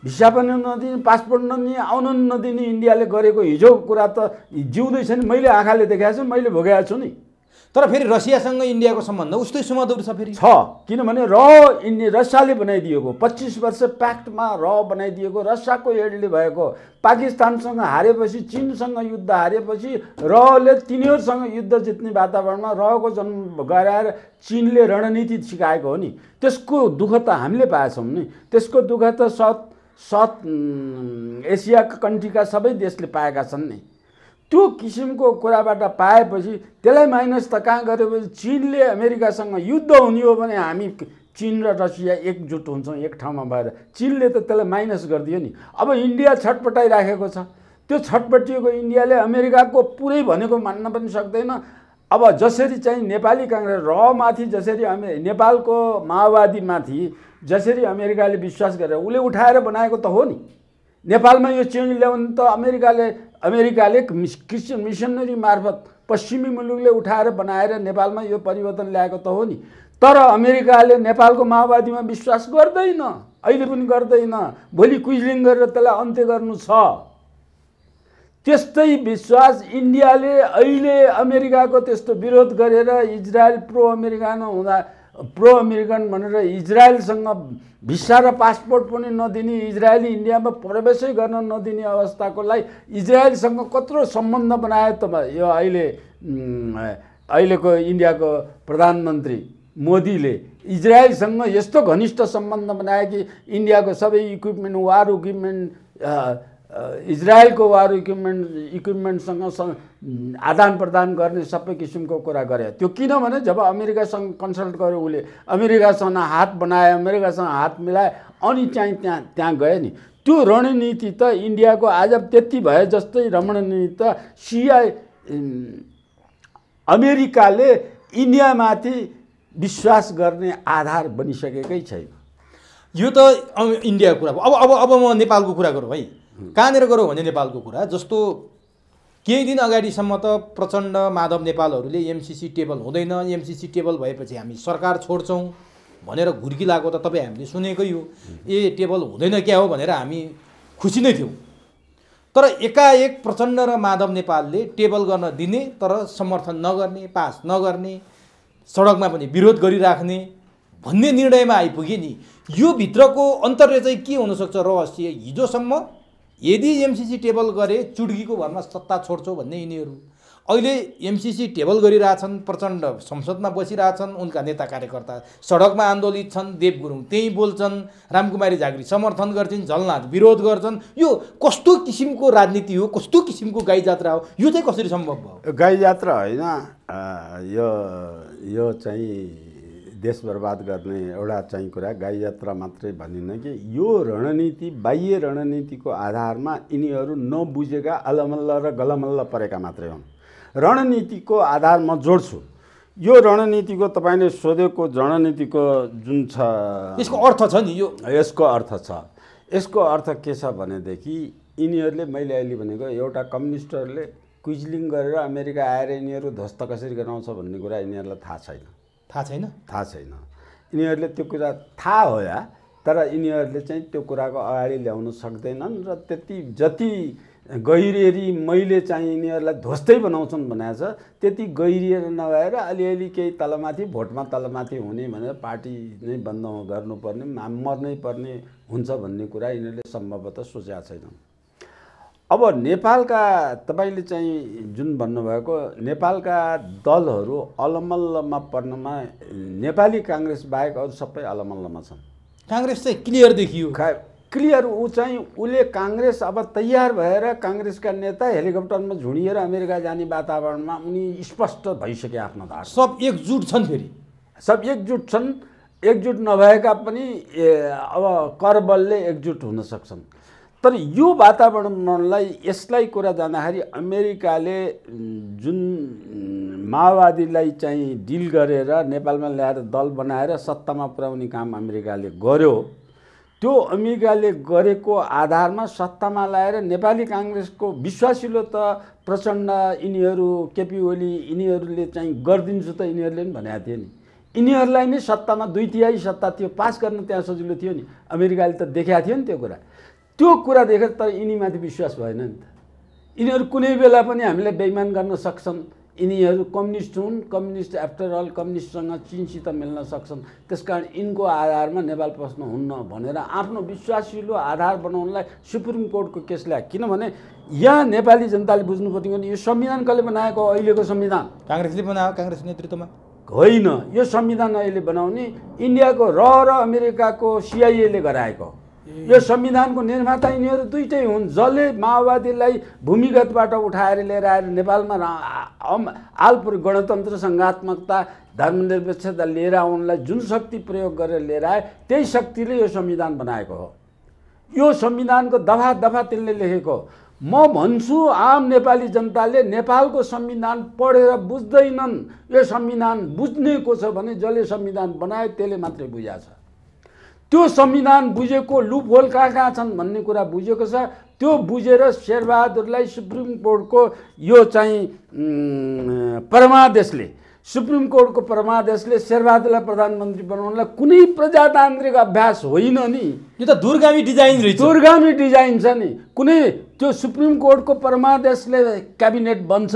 A: भिसा पनि नदिने, पासपोर्ट नदिने, आउनु नदिने इन्डियाले गरेको हिजो कुरा त जिउँदैछ नि। मैले आँखाले देखाएको छु, मैले भोगेको छु नि।
B: तर फेरि रसियासँग इन्डियाको सम्बन्ध उस्तै सुमधुर छ फेरि
A: छ, किनभने रसियाले बनाइदिएको 25 वर्ष प्याक्टमा बनाइदिएको रसियाको एडले भएको। पाकिस्तानसँग हारेपछि, चीनसँग युद्ध हारेपछि रले तिनीहरूसँग युद्ध जित्ने वातावरणमा को जन्म गराएर चीनले रणनीति सिकाएको हो नि। त्यसको दुःख त हामीले पाएछौँ नि। त्यसको दुःख त साउथ एसियाका कन्ट्रीका सबै देशले पाएका छन् नि। त्यो किसिमको कुराबाट पाएपछि त्यसलाई माइनस त कहाँ गरेपछि चीनले अमेरिकासँग युद्ध हुने हो भने हामी चीन र रसिया एकजुट हुन्छौँ एक ठाउँमा भएर। चीनले त त्यसलाई माइनस गरिदियो नि। अब इन्डिया छटपटाइराखेको छ। त्यो छटपटिएको इन्डियाले अमेरिकाको पुरै भनेको मान्न पनि सक्दैन। अब जसरी चाहिँ नेपाली काङ्ग्रेस माथि जसरी नेपालको माओवादीमाथि जसरी अमेरिकाले विश्वास गरेर उसले उठाएर बनाएको त हो नि। नेपालमा यो चेन्ज ल्याउनु त अमेरिकाले क्रिस्चियन मिसनरी मार्फत पश्चिमी मुलुकले उठाएर बनाएर नेपालमा यो परिवर्तन ल्याएको त हो नि। तर अमेरिकाले नेपालको माओवादीमा विश्वास गर्दैन, अहिले पनि गर्दैन। भोलि क्विजलिङ गरेर त्यसलाई अन्त्य गर्नु छ। त्यस्तै विश्वास इन्डियाले अहिले अमेरिकाको त्यस्तो विरोध गरेर इजरायल प्रो अमेरिकन भनेर इजरायलसँग भिसा र पासपोर्ट पनि नदिने, इजरायली इन्डियामा प्रवेशै गर्न नदिने अवस्थाको लागि इजरायलसँग कत्रो सम्बन्ध बनायो त यो अहिलेको इन्डियाको प्रधानमन्त्री मोदीले इजरायलसँग यस्तो घनिष्ठ सम्बन्ध बनाए कि इन्डियाको सबै इक्विपमेन्ट वार इक्विपमेन्ट इजरायलको वार इक्विपमेन्टसँग आदान प्रदान गर्ने सबै किसिमको कुरा गरे। त्यो किनभने जब अमेरिकासँग कन्सल्ट गर्यो उसले अमेरिकासँग हात बनाए, अमेरिकासँग हात मिलाए, अनि चाहिँ त्यहाँ गए नि। त्यो रणनीति त इन्डियाको आज त्यति भए जस्तै रणनीति त अमेरिकाले इन्डियामाथि विश्वास गर्ने आधार बनिसकेकै छैन।
B: यो त इन्डियाको कुरा भयो। अब म नेपालको कुरा गरौँ है। कहाँनिर गरौँ भने नेपालको कुरा, जस्तो केही दिन अगाडिसम्म त प्रचण्ड माधव नेपालहरूले एमसिसी टेबल हुँदैन, एमसिसी टेबल भएपछि हामी सरकार छोड्छौँ भनेर घुर्की लागेको त तपाईँ हामीले सुनेकै हो। टेबल हुँदैन क्या हो भनेर हामी खुसी नै थियौँ। तर एकाएक प्रचण्ड र माधव नेपालले टेबल गर्न दिने तर समर्थन नगर्ने, पास नगर्ने, सडकमा पनि विरोध गरिराख्ने भन्ने निर्णयमा आइपुगे नि। यो भित्रको अन्तर्य चाहिँ के हुनसक्छ रहस्य? हिजोसम्म यदि एमसिसी टेबल गरे चुड्कीको भरमा सत्ता छोड्छौ भन्ने यिनीहरू अहिले एमसिसी टेबल गरिरहेछन्। प्रचण्ड संसदमा बसिरहेछन्, उनका नेता कार्यकर्ता सडकमा आन्दोलित छन्, देव गुरुङ त्यही बोल्छन्, रामकुमारी झाँक्री समर्थन गर्छन्, झलनाथ विरोध गर्छन्। यो कस्तो किसिमको राजनीति हो, कस्तो किसिमको गाई जात्रा हो? यो चाहिँ कसरी सम्भव भयो?
A: गाई जात्रा होइन, यो चाहिँ देश बर्बाद गर्ने एउटा चाहिँ कुरा गाई जात्रा मात्रै भनिन्न कि यो रणनीति बाह्य रणनीतिको आधारमा यिनीहरू नबुझेका अलमल्ल र गलमल्ल परेका मात्रै हुन्। रणनीतिको आधार म जोड्छु। यो रणनीतिको तपाईँले सोधेको रणनीतिको जुन छ
B: यसको अर्थ छ नि,
A: यसको अर्थ छ। यसको अर्थ के छ भनेदेखि यिनीहरूले मैले अहिले भनेको एउटा कम्युनिस्टहरूले क्विजलिङ गरेर अमेरिका आएर यिनीहरू ध्वस्त कसरी गराउँछ भन्ने कुरा यिनीहरूलाई थाहा छैन। थाहा छैन। यिनीहरूले त्यो कुरा थाहा हो या, तर यिनीहरूले चाहिँ त्यो कुराको अगाडि ल्याउन सक्दैनन् र त्यति जति गहिरिएरी मैले चाहिँ यिनीहरूलाई ध्वस्तै बनाउँछन् भनेको छ त्यति गहिरिएर नभएर अलिअलि केही तलमाथि भोटमा तलमाथि हुने भनेर पार्टी नै बन्द गर्नुपर्ने मर्नै पर्ने हुन्छ भन्ने कुरा यिनीहरूले सम्भवतः सोचेका छैनन्। अब नेपालका तपाईँले चाहिँ जुन भन्नुभएको नेपालका दलहरू अलमल्लमा पर्नमा नेपाली काङ्ग्रेस बाहेक अरू सबै अलमल्लमा छन्।
B: काङ्ग्रेस चाहिँ क्लियर देखियो,
A: क्लियर ऊ चाहिँ उसले काङ्ग्रेस अब तयार भएर काङ्ग्रेसका नेता हेलिकप्टरमा झुडिएर अमेरिका जाने वातावरणमा उनी स्पष्ट भइसके आफ्नो धार।
B: सब एकजुट छन्, फेरि
A: सब एकजुट छन्। एकजुट नभएका पनि अब करबलले एकजुट हुन सक्छन्। तर यो वातावरणलाई यसलाई कुरा जाँदाखेरि अमेरिकाले जुन माओवादीलाई चाहिँ डिल गरेर नेपालमा ल्याएर दल बनाएर सत्तामा पुर्याउने काम अमेरिकाले गर्यो, त्यो अमेरिकाले गरेको आधारमा सत्तामा ल्याएर नेपाली काङ्ग्रेसको विश्वासिलो त प्रचण्ड यिनीहरू केपी ओली यिनीहरूले चाहिँ गरिदिन्छु त यिनीहरूले पनि भनेको थियो नि। यिनीहरूलाई नै सत्तामा 2/3 सत्ता थियो, पास गर्न त्यहाँ सजिलो थियो नि। अमेरिकाले त देखाएको थियो नि त्यो कुरा देखेर तर यिनीमाथि विश्वास भएन नि त। यिनीहरू कुनै बेला पनि हामीलाई बेइमान गर्न सक्छन्। यिनीहरू कम्युनिस्ट हुन्, कम्युनिस्ट आफ्टर अल कम्युनिस्टसँग चिनसित मिल्न सक्छन्, त्यसकारण यिनको आधारमा नेपाल पस्न हुन्न भनेर आफ्नो विश्वासिलो आधार बनाउनलाई सुप्रिम कोर्टको केस ल्यायो। किनभने यहाँ नेपाली जनताले बुझ्नुपर्ने कि यो संविधान कसले बनाएको? अहिलेको संविधान
B: काङ्ग्रेसले बनायो, काङ्ग्रेस नेतृत्वमा
A: होइन। यो संविधान अहिले बनाउने इन्डियाको र अमेरिकाको सिआइएले गराएको। यो संविधानको निर्माता यिनीहरू दुईटै हुन्। जसले माओवादीलाई भूमिगतबाट उठाएर लिएर आएर नेपालमा आलपुर गणतन्त्र सङ्घात्मकता धर्मनिरपेक्षता लिएर आउनलाई जुन शक्ति प्रयोग गरेर लिएर आए त्यही शक्तिले यो संविधान बनाएको हो। यो संविधानको दफा दफा त्यसले लेखेको। म भन्छु आम नेपाली जनताले नेपालको संविधान पढेर बुझ्दैनन्। यो संविधान बुझ्ने को छ भने जसले संविधान बनायो त्यसले मात्रै बुझाएको छ। त्यो संविधान बुझेको लुपहोल कहाँ छन् भन्ने कुरा बुझेको छ। त्यो बुझेर शेरबहादुरलाई सुप्रिम कोर्टको यो चाहिँ परमादेशले शेरबहादुरलाई प्रधानमन्त्री बनाउनलाई कुनै प्रजातान्त्रिक अभ्यास होइन नि।
B: यो त दूरगामी डिजाइन रहेछ,
A: दूरगामी डिजाइन छ नि। कुनै त्यो सुप्रिम कोर्टको परमादेशले क्याबिनेट बन्छ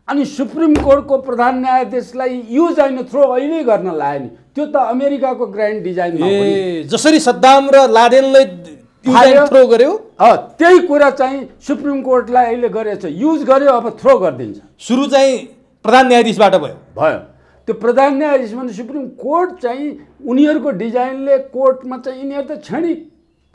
A: अनि सुप्रिम कोर्टको प्रधान न्यायाधीशलाई युज होइन थ्रो अहिले गर्न लायो नि। त्यो त अमेरिकाको ग्रान्ड डिजाइनमा हो।
B: जसरी सद्दाम र लादेनले थ्रो गर्यो
A: त्यही कुरा चाहिँ सुप्रिम कोर्टलाई अहिले गरेछ, युज गर्यो अब थ्रो गरिदिन्छ।
B: सुरु चाहिँ प्रधान न्यायाधीशबाट भयो।
A: त्यो प्रधान न्यायाधीश भने सुप्रिम कोर्ट चाहिँ उनीहरूको डिजाइनले कोर्टमा चाहिँ यिनीहरू त क्षणिक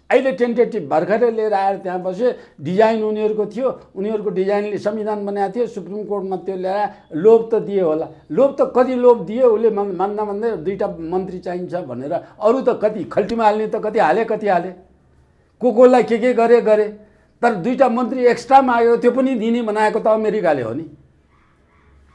A: अहिले टेन्टेटिभ भर्खरै लिएर आएर त्यहाँ बसे डिजाइन उनीहरूको थियो उनीहरूको डिजाइनले संविधान बनाएको थियो सुप्रिम कोर्टमा त्यो ल्याएर लोभ त दिए होला लोभ त कति लोभ दिए उसले मान्दा भन्दै 2टा मन्त्री चाहिन्छ भनेर अरू त कति खल्टीमा हाल्ने त कति हाले कोलाई के गरे तर 2टा मन्त्री एक्स्ट्रा माग्यो त्यो पनि दिने बनाएको त अमेरिकाले हो नि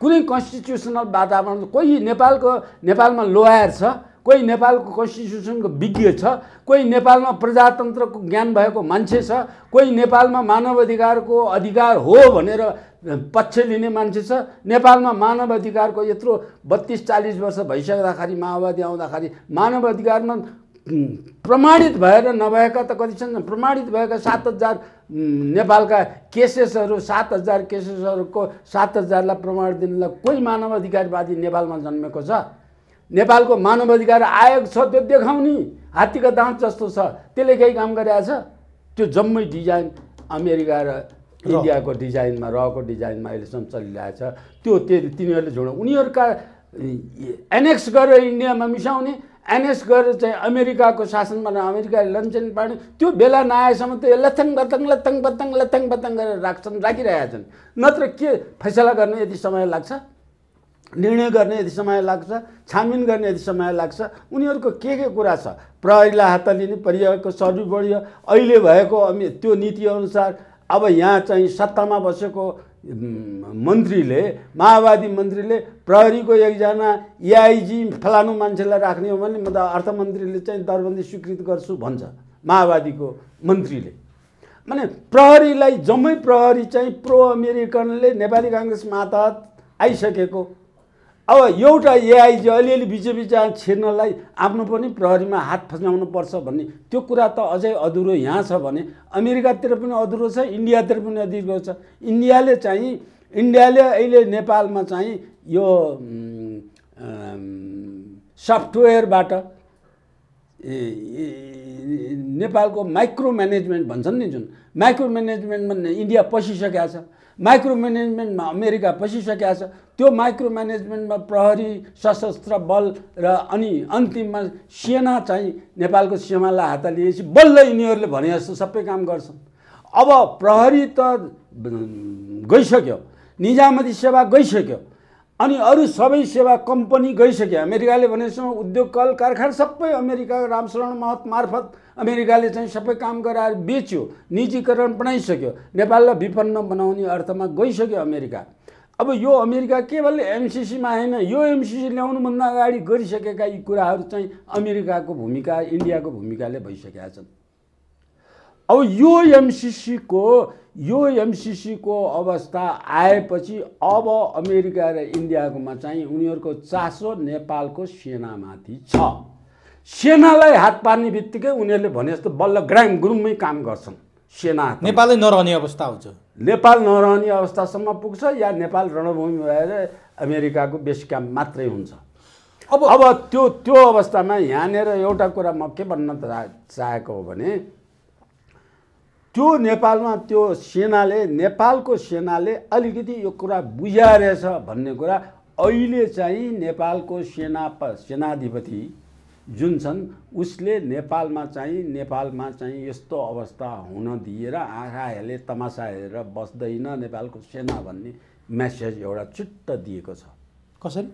A: कुनै कन्स्टिट्युसनल वातावरण कोही नेपालमा लोयर छ कोही नेपालको कन्स्टिट्युसनको विज्ञ छ कोही नेपालमा प्रजातन्त्रको ज्ञान भएको मान्छे छ कोही नेपालमा मानव अधिकारको अधिकार हो भनेर पक्ष लिने मान्छे छ नेपालमा मानव अधिकारको यत्रो 32-40 वर्ष भइसक्दाखेरि माओवादी आउँदाखेरि मानव अधिकारमा प्रमाणित भएर नभएका त कति छन् प्रमाणित भएका 7000 नेपालका केसेसहरू 7000 केसेसहरूको 7000 लाई प्रमाणित दिनलाई कोही मानव अधिकारवादी नेपालमा जन्मेको छ नेपालको मानव अधिकार आयोग छ त्यो देखाउने हात्तीको दाँत जस्तो छ त्यसले केही काम गरेछ त्यो जम्मै डिजाइन अमेरिका र इन्डियाको डिजाइनमा रहेको डिजाइनमा अहिलेसम्म चलिरहेछ त्यो तिनीहरूले जोड्नु उनीहरूका एनेक्स गरेर इन्डियामा मिसाउने एनेक्स गरेर चाहिँ अमेरिकाको शासनमा अमेरिकाले लन्छन पार्ने त्यो बेला नआएसम्म त लथङ बतङ गरेर राखिरहेका छन् नत्र के फैसला गर्ने यति समय लाग्छ निर्णय गर्ने यति समय लाग्छ छानबिन गर्ने यति समय लाग्छ उनीहरूको के कुरा छ प्रहरीलाई हात लिने परिवारको सर्वी बढ्यो अहिले भएको त्यो नीति अनुसार अब यहाँ चाहिँ सत्तामा बसेको मन्त्रीले माओवादी मन्त्रीले प्रहरीको एकजना एआइजी फलानु मान्छेलाई राख्ने हो भने म त अर्थमन्त्रीले चाहिँ दरबन्दी स्वीकृत गर्छु भन्छ माओवादीको मन्त्रीले माने प्रहरीलाई जम्मै प्रहरी चाहिँ प्रो अमेरिकनले नेपाली काङ्ग्रेस मातहत आइसकेको अब एउटा एआइजी अलिअलि बिचबिच छिर्नलाई आफ्नो पनि प्रहरीमा हात फस्याउनु पर्छ भन्ने त्यो कुरा त अझै अधुरो यहाँ छ भने अमेरिकातिर पनि अधुरो छ इन्डियातिर पनि अधुरो छ इन्डियाले अहिले नेपालमा चाहिँ यो सफ्टवेयरबाट नेपालको माइक्रो म्यानेजमेन्ट भन्छन् नि जुन माइक्रो म्यानेजमेन्टमा इन्डिया पसिसकेको छ माइक्रो म्यानेजमेन्टमा अमेरिका पसिसकेको छ त्यो माइक्रो म्यानेजमेन्टमा प्रहरी सशस्त्र बल र अनि अन्तिममा सेना चाहिँ नेपालको सीमालाई हात लिएपछि बल्ल यिनीहरूले भने जस्तो सबै काम गर्छन् अब प्रहरी त गइसक्यो निजामती सेवा गइसक्यो अनि अरू सबै सेवा कम्पनी गइसक्यो अमेरिकाले भनेसम्म उद्योग कल कारखाना सबै अमेरिका रामशरण महत मार्फत अमेरिकाले चाहिँ सबै काम गराएर बेच्यो निजीकरण बनाइसक्यो नेपाललाई विपन्न बनाउने अर्थमा गइसक्यो अमेरिका अब यो अमेरिका केवल एमसीसीमा हैन यो एमसीसी ल्याउनुभन्दा अगाडि गरिसकेका यी कुराहरू चाहिँ अमेरिकाको भूमिका इन्डियाको भूमिकाले भइसकेका छन् अब यो एमसीसी को अवस्था आएपछि अब अमेरिका र इन्डियाकोमा चाहिँ उनीहरूको चासो नेपालको सेनामाथि छ सेनालाई हात पार्ने बित्तिकै उनीहरूले भने जस्तो बल्ल ग्राम गुरुममै काम गर्छन् सेना
B: नेपालै नरहने अवस्था हुन्छ
A: नेपाल नरहने अवस्थासम्म पुग्छ या नेपाल रणभूमि भएर अमेरिकाको बेस क्याम्प मात्रै हुन्छ अब त्यो अवस्थामा यहाँनिर एउटा कुरा म के भन्न चाहेको हो भने त्यो नेपालमा त्यो नेपालको सेनाले अलिकति यो कुरा बुझाएर रहेछ भन्ने कुरा अहिले चाहिँ नेपालको सेनाधिपति जुन छन् उसले नेपालमा चाहिँ यस्तो अवस्था हुन दिएर आँखा हेर्ने तमासा हेरेर बस्दैन नेपालको सेना भन्ने मेसेज एउटा चिट्ट दिएको छ
B: कसरी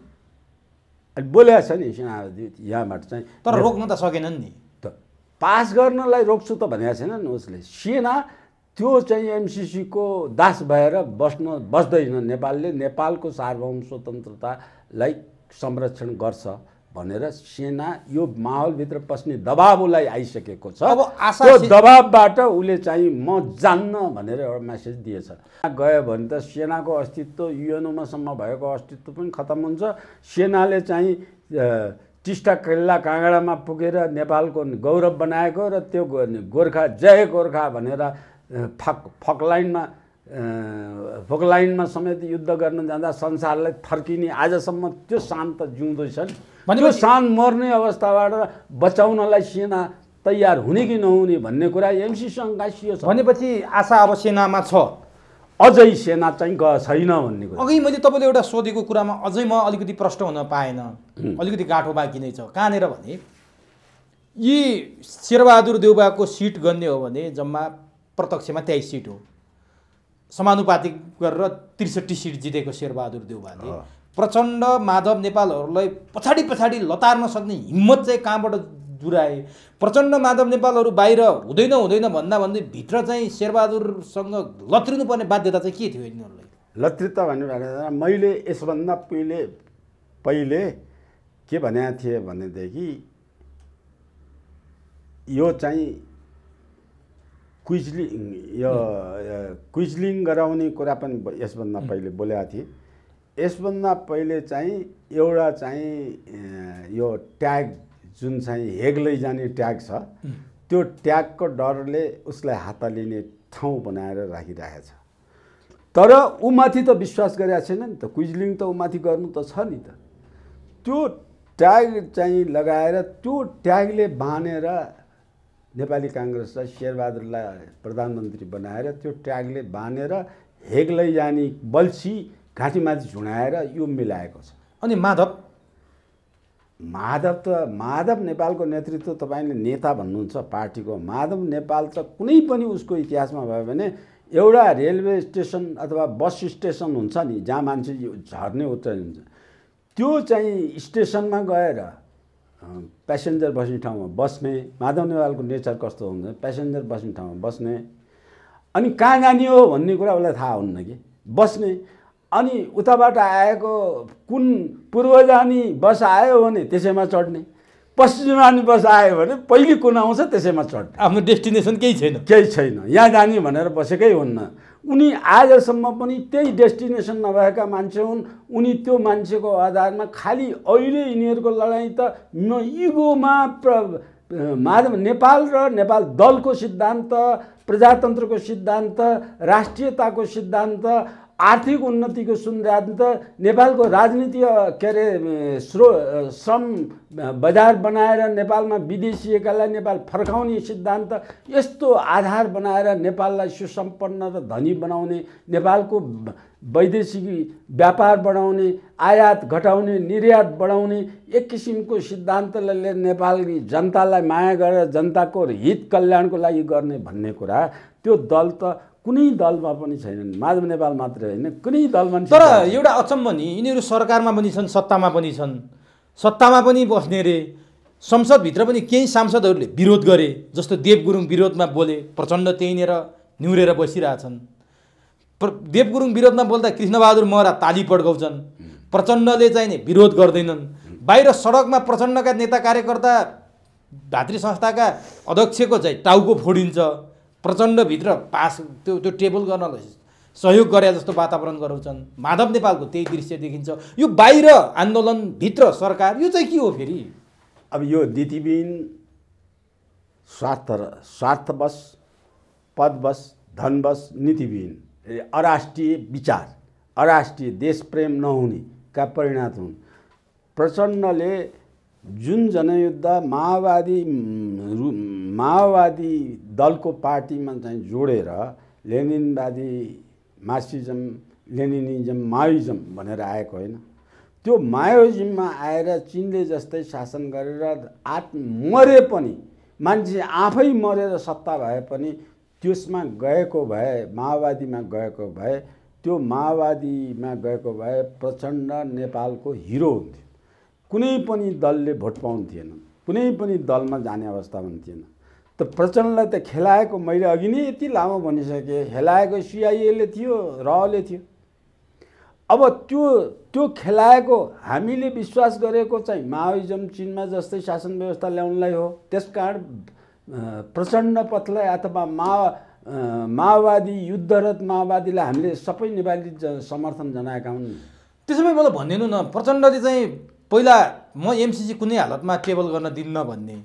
A: अनि बोलेको छ नि सेनाधिपति यहाँबाट चाहिँ
B: तर रोक्न त सकेनन् नि
A: पास गर्नलाई रोक्छु त भनेको छैन नि उसले सेना त्यो चाहिँ एमसीसी को दास भएर बस्दैन नेपालले नेपालको सार्वभौम स्वतन्त्रतालाई संरक्षण गर्छ भनेर सेना यो माहौलभित्र पस्ने दबाब उसलाई आइसकेको छ
B: अब
A: त्यो दबाबबाट उसले चाहिँ म जान्न भनेर एउटा मेसेज दिएछ गयो भने त सेनाको अस्तित्व युएनओमासम्म भएको अस्तित्व पनि खतम हुन्छ सेनाले चाहिँ टिस्टा किल्ला काँगडामा पुगेर नेपालको गौरव बनाएको र त्यो गोर्खा जय गोर्खा भनेर फोकलाइनमा समेत युद्ध गर्न जाँदा संसारलाई थर्किने आजसम्म त्यो शान्त जिउँदैछन् त्यो शान मर्ने अवस्थाबाट बचाउनलाई सेना तयार हुने कि नहुने भन्ने कुरा एमसीसँग गाँसियो छ
B: भनेपछि आशा अब सेनामा छ
A: अझै सेना चाहिँ गएको छैन भन्ने कुरा।
B: अघि मैले तपाईँले एउटा सोधेको कुरामा अझै म अलिकति प्रष्ट हुन पाएन, अलिकति गाँठो बाँकी नै छ। कहाँनिर भने यी शेरबहादुर देउवाको सिट गन्ने हो भने जम्मा प्रत्यक्षमा 23 सिट हो, समानुपातिक गरेर 63 सिट जितेको शेरबहादुर देउवाले प्रचण्ड माधव नेपालहरूलाई पछाडि पछाडि लतार्न सक्ने हिम्मत चाहिँ कहाँबाट जुराए? प्रचण्ड माधव नेपालहरू बाहिर हुँदैन हुँदैन भन्दा भन्दै भित्र चाहिँ शेरबहादुरसँग लत्रिनुपर्ने बाध्यता चाहिँ के थियो यिनीहरूलाई?
A: लत्रिता भन्ने मैले यसभन्दा पहिले के भनेको थिएँ भनेदेखि यो चाहिँ क्विजलिङ गराउने कुरा पनि यसभन्दा पहिले बोलेको थिएँ। यसभन्दा पहिले चाहिँ एउटा चाहिँ यो ट्याग जुन चाहिँ हेग लैजाने ट्याग छ, त्यो ट्यागको डरले उसलाई हात लिने ठाउँ बनाएर राखिरहेको छ। तर ऊ माथि त विश्वास गरेको छैन नि त, क्विजलिङ त ऊ माथि गर्नु त छ नि त। त्यो ट्याग चाहिँ लगाएर त्यो ट्यागले बाँधेर नेपाली काङ्ग्रेसलाई शेरबहादुरलाई प्रधानमन्त्री बनाएर त्यो ट्यागले बाँधेर हेग लैजाने बल्छी घाँटीमाथि झुडाएर यो मिलाएको छ।
B: अनि
A: माधव नेपालको नेतृत्व तपाईँले नेता भन्नुहुन्छ पार्टीको। माधव नेपाल त कुनै पनि उसको इतिहासमा भयो भने एउटा रेलवे स्टेसन अथवा बस स्टेसन हुन्छ नि जहाँ मान्छे झर्ने उत्रिने हुन्छ, त्यो चाहिँ स्टेसनमा गएर प्यासेन्जर बस्ने ठाउँमा बस्ने। माधव नेपालको नेचर कस्तो हुन्छ, प्यासेन्जर बस्ने ठाउँमा बस्ने, अनि कहाँ जाने हो भन्ने कुरा उसलाई थाहा हुन्न कि बस्ने। अनि उताबाट आएको कुन पूर्व जाने बस आयो भने त्यसैमा चढ्ने, पश्चिम जाने बस आयो भने पहिले कुन आउँछ त्यसैमा चढ्ने।
B: आफ्नो डेस्टिनेसन केही
A: छैन, यहाँ जाने भनेर बसेकै हुन्न। उनी आजसम्म पनि त्यही डेस्टिनेसन नभएका मान्छे हुन्। उनी त्यो मान्छेको आधारमा खालि अहिले यिनीहरूको लडाइँ त इगोमा माधव नेपाल र नेपाल दलको सिद्धान्त, प्रजातन्त्रको सिद्धान्त, राष्ट्रियताको सिद्धान्त, आर्थिक उन्नतिको सिद्धान्त, नेपालको राजनीति के अरे श्रम बजार बनाएर नेपालमा विदेशिएकालाई नेपाल फर्काउने सिद्धान्त, यस्तो आधार बनाएर नेपाललाई सुसम्पन्न र धनी बनाउने, नेपालको वैदेशिक व्यापार बढाउने, आयात घटाउने, निर्यात बढाउने एक किसिमको सिद्धान्तले नेपाली जनतालाई माया गरेर जनताको हित कल्याणको लागि गर्ने भन्ने कुरा त्यो दल त कुनै दलमा पनि छैनन्। माधव नेपाल मात्रै होइन, कुनै दलमा।
B: तर एउटा अचम्म नि, यिनीहरू सरकारमा पनि छन्, सत्तामा पनि छन्, सत्तामा पनि बस्ने रे, संसदभित्र पनि केही सांसदहरूले विरोध गरे, जस्तो देव गुरुङ विरोधमा बोले, प्रचण्ड त्यहीँनिर निहुरेर बसिरहेछन्। देव गुरुङ विरोधमा बोल्दा कृष्णबहादुर महरा ताली पड्काउँछन्, प्रचण्डले चाहिँ नि विरोध गर्दैनन्। बाहिर सडकमा प्रचण्डका नेता कार्यकर्ता भातृ संस्थाका अध्यक्षको चाहिँ टाउको फोडिन्छ, प्रचण्डभित्र पास त्यो टेबल गर्नलाई सहयोग गरे जस्तो वातावरण गराउँछन्। माधव नेपालको त्यही दृश्य देखिन्छ। यो बाहिर आन्दोलनभित्र सरकार, यो चाहिँ के हो फेरि?
A: अब यो नीतिविहीन, स्वार्थवश, पदवश, धनवश, नीतिविहीन, अराष्ट्रिय विचार, अराष्ट्रिय देशप्रेम नहुनेका परिणाम हुन्। प्रचण्डले जुन जनयुद्ध माओवादी दलको पार्टीमा चाहिँ जोडेर लेनिनवादी मार्क्सिजम लेनिनिजम माओइजम भनेर आएको होइन, त्यो माओइजममा आएर चिनले जस्तै शासन गरेर मरे पनि मान्छे आफै मरेर सत्ता भए पनि त्यसमा गएको भए, माओवादीमा गएको भए, त्यो माओवादीमा गएको भए प्रचण्ड नेपालको हिरो हुन्थ्यो। कुनै पनि दलले भोट पाउनु थिएन, कुनै पनि दलमा जाने अवस्था पनि थिएन। त प्रचण्डलाई त खेलाएको, मैले अघि नै यति लामो भनिसकेँ, खेलाएको सिआइएले थियो, रले थियो। अब त्यो खेलाएको हामीले विश्वास गरेको चाहिँ माओइजम चिनमा जस्तै शासन व्यवस्था ल्याउनलाई हो। त्यसकारण प्रचण्ड पथलाई अथवा माओवादी युद्धरत माओवादीलाई हामीले सबै नेपाली समर्थन जनाएका हुन्।
B: त्यसो भए मलाई भनिदिनु न, प्रचण्डले चाहिँ पहिला म एमसिसी कुनै हालतमा टेबल गर्न दिन्न भन्ने,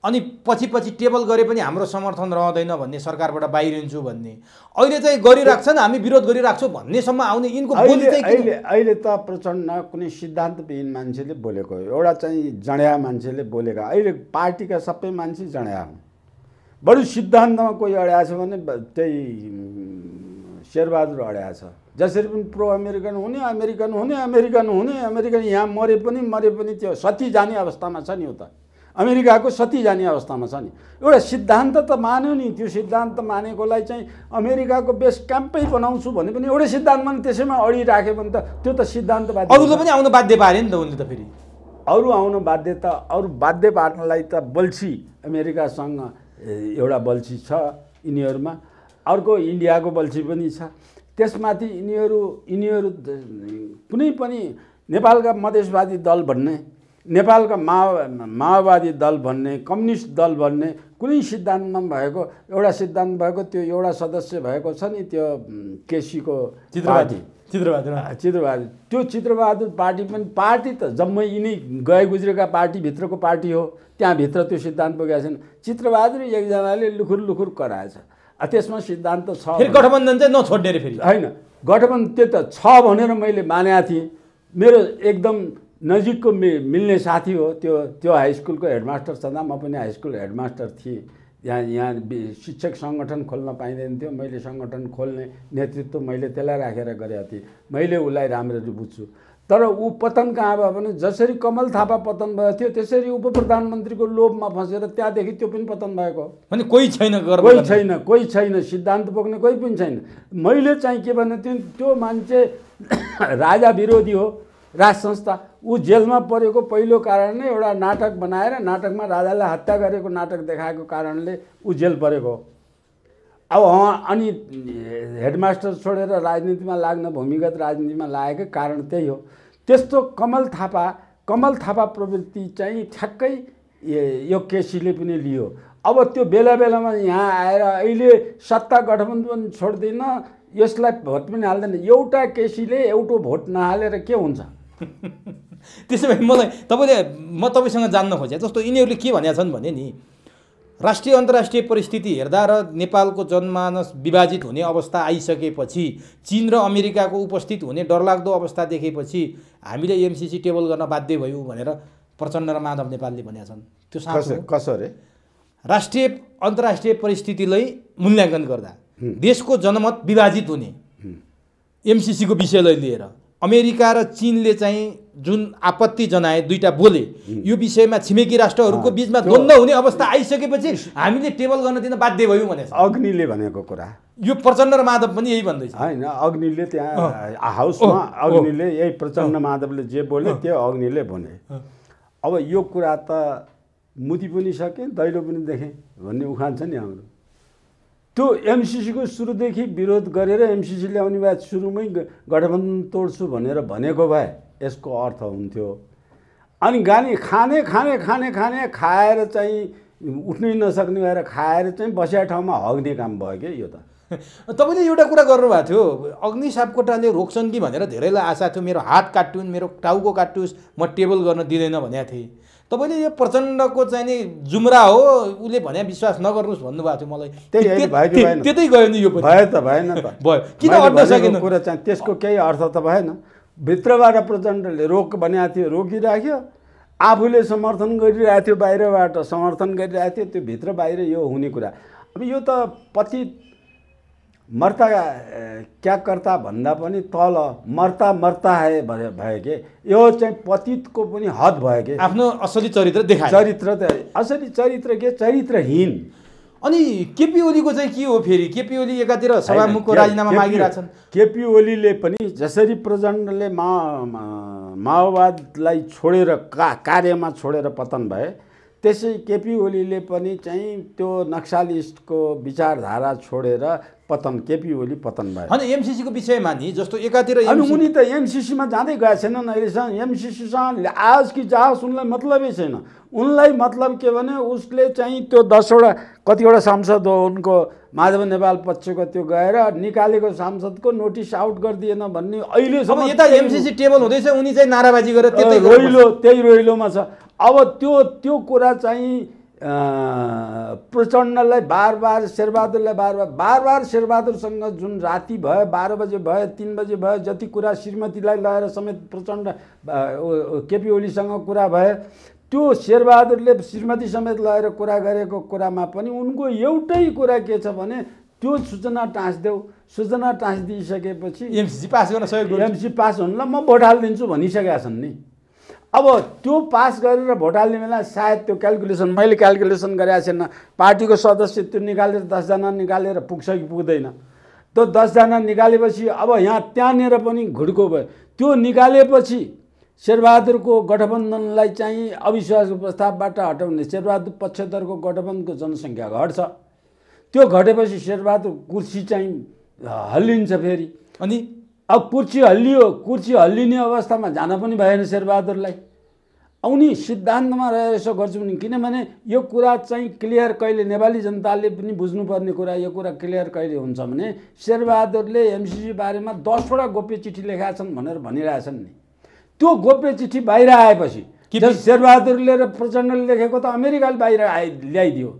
B: अनि पछि टेबल गरे पनि हाम्रो समर्थन रहँदैन भन्ने, सरकारबाट बाहिरिन्छु भन्ने, अहिले चाहिँ गरिराख्छन्, हामी विरोध गरिराख्छौँ भन्नेसम्म आउने यिनको बोली चाहिँ
A: अहिले त प्रचण्ड कुनै सिद्धान्तविहीन मान्छेले बोलेको, एउटा चाहिँ जड्या मान्छेले बोलेका। अहिले पार्टीका सबै मान्छे जड्या हुन्। बरु सिद्धान्तमा कोही अड्या छ भने त्यही शेरबहादुर अड्याएको छ। जसरी पनि प्रो अमेरिकन हुने, अमेरिकन हुने, अमेरिकन हुने, अमेरिकन यहाँ मरे पनि त्यो सती जाने अवस्थामा छ नि। उता अमेरिकाको सती जाने अवस्थामा छ नि। एउटा सिद्धान्त त मान्यो नि, त्यो सिद्धान्त मानेकोलाई चाहिँ अमेरिकाको बेस क्याम्पै बनाउँछु भने पनि एउटै सिद्धान्तमा त्यसैमा अडिराख्यो भने त त्यो त सिद्धान्तवादी।
B: अरूले पनि आउन बाध्य पारे नि त उनले त। फेरि
A: अरू आउन बाध्यता, अरू बाध्य पार्नलाई त बल्छी अमेरिकासँग एउटा बल्छी छ यिनीहरूमा, अर्को इन्डियाको बल्छी पनि छ। त्यसमाथि यिनीहरू कुनै पनि नेपालका मधेसवादी दल भन्ने, नेपालका माओवादी दल भन्ने, कम्युनिस्ट दल भन्ने कुनै सिद्धान्तमा भएको एउटा सिद्धान्त भएको त्यो एउटा सदस्य भएको छ नि, त्यो केसीको चित्रबहादुर। त्यो चित्रबहादुर पार्टी पनि पार्टी त जम्मै यिनी गए गुज्रेका पार्टीभित्रको पार्टी हो। त्यहाँभित्र त्यो सिद्धान्त पुगेको छैन। चित्रबहादुर एकजनाले लुखुर कराएछ। त्यसमा सिद्धान्त छ।
B: फेरि गठबन्धन चाहिँ नछोड्ने रे फेरि
A: होइन, गठबन्धन त्यो त छ भनेर मैले मानेको थिएँ। मेरो एकदम नजिकको मिल्ने साथी हो त्यो हाई स्कुलको हेडमास्टर छँदा म पनि हाई स्कुल हेडमास्टर थिएँ। यहाँ शिक्षक सङ्गठन खोल्न पाइँदैन थियो। मैले सङ्गठन खोल्ने नेतृत्व मैले त्यसलाई राखेर गरेको थिएँ। मैले उसलाई राम्ररी बुझ्छु। तर ऊ पतन कहाँ भयो भने जसरी कमल थापा पतन भएको थियो त्यसरी उप प्रधानमन्त्रीको लोभमा फसेर त्यहाँदेखि त्यो पनि पतन भएको।
B: भने कोही
A: छैन सिद्धान्त बोक्ने कोही पनि छैन। मैले चाहिँ के भने त्यो मान्छे राजा विरोधी हो, राज संस्था। ऊ जेलमा परेको पहिलो कारण नै एउटा नाटक बनाएर नाटकमा राजालाई हत्या गरेको नाटक देखाएको कारणले ऊ जेल परेको। अब अनि हेडमास्टर छोडेर राजनीतिमा लाग्न, भूमिगत राजनीतिमा लागेकै कारण त्यही हो। त्यस्तो कमल थापा प्रवृत्ति चाहिँ ठ्याक्कै यो केसीले पनि लियो। अब त्यो बेलामा यहाँ आएर अहिले सत्ता गठबन्धन छोड्दैन, यसलाई भोट पनि हाल्दैन। एउटा केसीले एउटा भोट नहालेर के हुन्छ?
B: त्यसो भए म तपाईँसँग जान्न खोजेँ जस्तो यिनीहरूले के भनेका छन् भने नि, राष्ट्रिय अन्तर्राष्ट्रिय परिस्थिति हेर्दा र नेपालको जनमानस विभाजित हुने अवस्था आइसकेपछि, चीन र अमेरिकाको उपस्थित हुने डरलाग्दो अवस्था देखेपछि हामीले एमसीसी टेबल गर्न बाध्य भयौँ भनेर प्रचण्ड र माधव नेपालले भनेका छन्। त्यो साँचो
A: कसरी?
B: राष्ट्रिय अन्तर्राष्ट्रिय परिस्थितिलाई मूल्याङ्कन गर्दा देशको जनमत विभाजित हुने एमसीसीको विषयलाई लिएर अमेरिका र चीनले चाहिँ जुन आपत्ति जनाए, दुईटा बोले, यो विषयमा छिमेकी राष्ट्रहरूको बिचमा द्वन्द्व हुने अवस्था आइसकेपछि हामीले टेबल गर्न दिन बाध्य भयौँ भने
A: अग्निले भनेको कुरा
B: यो प्रचण्ड र माधव पनि यही भन्दैछ
A: हैन। अग्निले त्यहाँ हाउसमा अग्निले यही प्रचण्ड माधवले जे बोले त्यो अग्निले भने। अब यो कुरा त मुदी पनि सके दैलो पनि देखेँ भन्ने उखान छ नि हाम्रो। त्यो एमसीसीको सुरुदेखि विरोध गरेर एमसीसी ल्याउने भए सुरुमै गठबन्धन तोड्छु भनेर भनेको भए यसको अर्थ हुन्थ्यो। अनि खाने खाएर चाहिँ उठ्नै नसक्ने भएर खाएर चाहिँ बसेका ठाउँमा हग्ने काम भयो क्या यो त।
B: तपाईँले एउटा कुरा गर्नुभएको थियो, अग्नि सापकोटाले रोक्छन् कि भनेर धेरैलाई आशा थियो, मेरो हात काट्टुन्, मेरो टाउको काट्टुस्, म टेबल गर्न दिँदैन भनेको थिएँ। तपाईँले यो प्रचण्डको चाहिँ नि जुम्रा हो, उसले भने विश्वास नगर्नुहोस् भन्नुभएको थियो मलाई। त्यतै गयो नि यो पनि।
A: भयो त भएन त
B: भयो, किन अड्न सकेन
A: कुरा चाहिँ? त्यसको केही अर्थ त भएन। भित्रबाट प्रचण्डले रोक भनेको थियो, रोकिराख्यो। आफूले समर्थन गरिरहेको थियो, बाहिरबाट समर्थन गरिरहेको थियो। त्यो भित्र बाहिर यो हुने कुरा। अब यो त पतित मर्ता क्या कर्ता भन्दा पनि तल मर्ता है भयो के। यो चाहिँ पतितको पनि हद भयो के।
B: आफ्नो असली चरित्र देखाए।
A: चरित्र त असली चरित्र के, चरित्रहीन।
B: अनि केपी ओलीको चाहिँ के हो? फेरि केपी ओली एकातिर सभामुखको राजीनामा मागिरहेछन्।
A: केपी ओलीले पनि जसरी प्रचण्डले माओवादलाई छोडेर कार्यमा छोडेर पतन भए, त्यसै केपी ओलीले पनि चाहिँ त्यो नक्सलिस्टको विचारधारा छोडेर केपी ओली पतन भयो।
B: अनि एमसीसीको विषयमा नि जस्तो एकातिर
A: उनी त एमसीसीमा जाँदै गएको छैनन् अहिलेसम्म। एमसीसीसँग आज कि जाओस् उनलाई मतलबै छैन। उनलाई मतलब के भने उसले चाहिँ त्यो 10वटा कतिवटा सांसद हो उनको माधव नेपाल पक्षको त्यो गएर निकालेको सांसदको नोटिस आउट गरिदिएन भन्ने अहिलेसम्म।
B: यता एमसीसी टेबल हुँदैछ, उनी चाहिँ नाराबाजी गरेर
A: त्यही रोइलोमा छ। अब त्यो कुरा चाहिँ प्रचण्डलाई बार शेरबहादुरलाई बार शेरबहादुरसँग जुन राति भयो, 12 बजे भयो, 3 बजे भयो, जति कुरा श्रीमतीलाई लगाएर समेत प्रचण्ड केपी ओलीसँग कुरा भयो, त्यो शेरबहादुरले श्रीमती समेत लगाएर कुरा गरेको कुरामा पनि उनको एउटै कुरा के छ भने त्यो सूचना टाँस्देऊ। सूचना टाँसिदिइसकेपछि
B: एमसीसी पास गर्न सहयोग गर्छु,
A: एमसी पास हुनुलाई म भोट हालिदिन्छु भनिसकेका छन् नि। अब त्यो पास गरेर भोट हाल्ने बेला सायद त्यो क्यालकुलेसन मैले क्यालकुलेसन गरेको छैन, पार्टीको सदस्य त्यो निकालेर 10 जना निकालेर पुग्छ कि पुग्दैन। त्यो 10 जना निकालेपछि अब यहाँ त्यहाँनिर पनि घुड्को भयो। त्यो निकालेपछि शेरबहादुरको गठबन्धनलाई चाहिँ अविश्वासको प्रस्तावबाट हटाउने शेरबहादुर पक्षधरको गठबन्धनको जनसङ्ख्या घट्छ। त्यो घटेपछि शेरबहादुर कुर्सी चाहिँ हल्लिन्छ फेरि।
B: अनि
A: अब कुर्सी हल्लियो, कुर्सी हल्लिने अवस्थामा जान पनि भएन शेरबहादुरलाई। उनी सिद्धान्तमा रहेर यसो गर्छु भने, किनभने यो कुरा चाहिँ क्लियर कहिले नेपाली जनताले पनि बुझ्नुपर्ने कुरा, यो कुरा क्लियर कहिले हुन्छ भने शेरबहादुरले एमसीसी बारेमा 10 वटा गोप्य चिठी लेखेका छन् भनेर भनिरहेछन् नि। त्यो गोप्य चिठी बाहिर आएपछि शेरबहादुरले र प्रचण्डले लेखेको त अमेरिकाले बाहिर ल्याइदियो।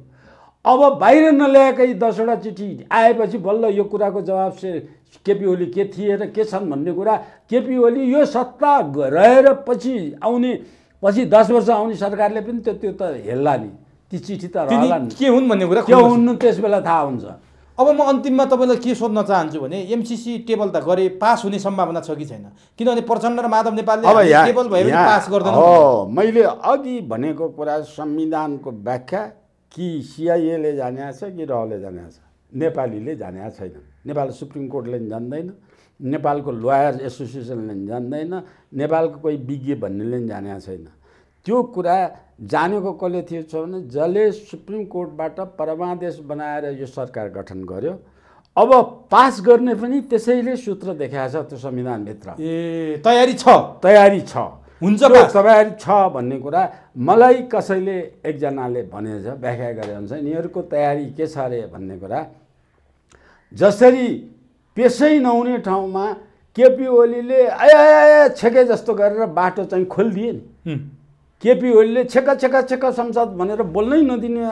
A: अब बाहिर नल्याएकै 10 वटा चिठी आएपछि बल्ल यो कुराको जवाब केपी ओली के थिए र के छन् भन्ने कुरा केपी ओली यो सत्ता रहेर पछि 10 वर्ष आउने सरकारले पनि त्यो त हेल्ला नि, ती चिठी त रहला नि,
B: के हुन् भन्ने कुरा
A: के हुन् त्यस बेला थाहा हुन्छ।
B: अब म अन्तिममा तपाईँलाई के सोध्न चाहन्छु भने एमसीसी टेबल त गरे पास हुने सम्भावना छ कि छैन? किनभने प्रचण्ड र माधव नेपालले टेबल भयो भने पास गर्दैन।
A: हो, मैले अघि भनेको कुरा संविधानको व्याख्या कि सिआइएले जानेको छ कि रहले जानेको छ, नेपालीले जानेको छैन। नेपाल सुप्रिम कोर्टले पनि जान्दैन, नेपालको लयर एसोसिएसनले पनि जान्दैन, नेपालको कोही विज्ञ भन्नेले पनि जानेको छैन। त्यो कुरा जानेको कसले थियो भने जसले सुप्रिम कोर्टबाट परमादेश बनाएर यो सरकार गठन गर्यो। अब पास गर्ने पनि त्यसैले सूत्र देखाएको छ त्यो संविधानभित्र।
B: तयारी छ
A: हुन्छ तयारी छ भन्ने कुरा मलाई कसैले एकजनाले भनेछ, व्याख्या गरे हुन्छ यिनीहरूको तयारी के छ अरे भन्ने कुरा। जसरी पेसै नहुने ठाउँमा केपी ओलीले छेके जस्तो गरेर बाटो चाहिँ खोलिदिए नि। केपी ओलीले छेका संसद भनेर बोल्नै नदिने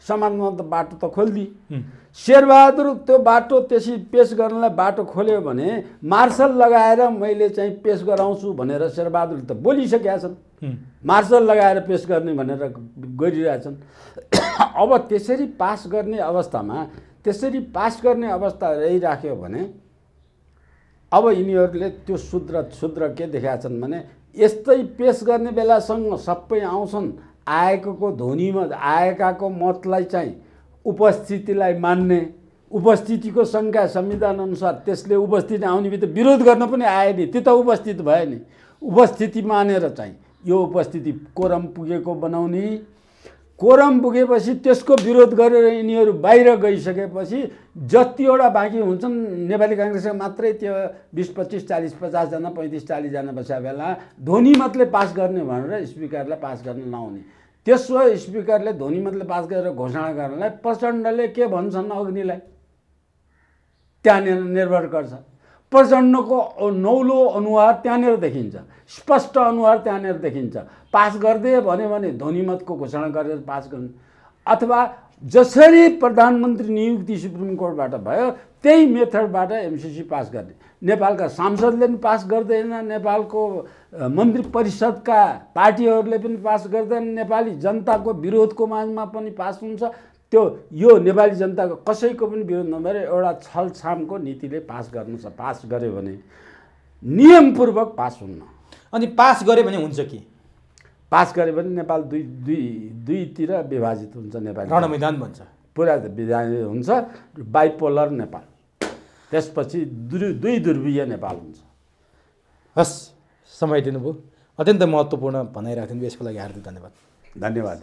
A: समाजमा त बाटो त खोलिदिए। शेरबहादुर त्यो बाटो त्यसै पेस गर्नलाई बाटो खोल्यो भने मार्शल लगाएर मैले चाहिँ पेस गराउँछु भनेर शेरबहादुर त बोलिसकेका छन्। मार्शल लगाएर पेस गर्ने भनेर गरिरहेछन्। अब त्यसरी पास गर्ने अवस्था रहिराख्यो भने अब यिनीहरूले त्यो शुद्र के देखाएका छन् भने यस्तै पेस गर्ने बेलासँग सबै आउँछन्, आएकाको ध्वनिमा आएकाको मतलाई चाहिँ उपस्थितिलाई मान्ने, उपस्थितिको सङ्ख्या संविधान अनुसार त्यसले उपस्थिति आउने बित्तिकै विरोध गर्न पनि आए नि, त्यो त उपस्थित भयो नि। उपस्थिति मानेर चाहिँ यो उपस्थिति कोरम पुगेको बनाउने, कोरम पुगेपछि त्यसको विरोध गरेर यिनीहरू बाहिर गइसकेपछि जतिवटा बाँकी हुन्छन् नेपाली काङ्ग्रेसका मात्रै त्यो 20, 25, 40, 50 जना 35, 40 जना बसेका बेला ध्वनि मतले पास गर्ने भनेर स्पिकरलाई पास गर्न नआउने। त्यसो स्पिकरले ध्वनि मतले पास गरेर घोषणा गर्नलाई प्रचण्डले के भन्छन् अग्निलाई त्यहाँनिर निर्भर गर्छ। प्रचण्डको नौलो अनुहार त्यहाँनिर देखिन्छ, स्पष्ट अनुहार त्यहाँनिर देखिन्छ। पास गरिदिए भने ध्वनिमतको घोषणा गरेर पास गर्नु, अथवा जसरी प्रधानमन्त्री नियुक्ति सुप्रिम कोर्टबाट भयो त्यही मेथडबाट एमसीसी पास गर्ने। नेपालका सांसदले पनि पास गर्दैन, नेपालको मन्त्री परिषदका पार्टीहरूले पनि पास गर्दैन, नेपाली जनताको विरोधको माझमा पनि पास हुन्छ। त्यो यो नेपाली जनताको कसैको पनि विरोध नभएर एउटा छलछामको नीतिले पास गर्यो भने नियमपूर्वक पास हुन्न।
B: अनि पास गरे भने हुन्छ कि
A: पास गरे भने नेपाल दुईतिर विभाजित हुन्छ। नेपाल
B: रणमैदान भन्छ,
A: पुरा विभाजित हुन्छ, बाइपोलर नेपाल, त्यसपछि दुई ध्रुवीय नेपाल हुन्छ।
B: हस्, समय दिनुभयो, अत्यन्त महत्त्वपूर्ण भनाइराख्नु, यसको लागि हार्दिक धन्यवाद।
A: धन्यवाद।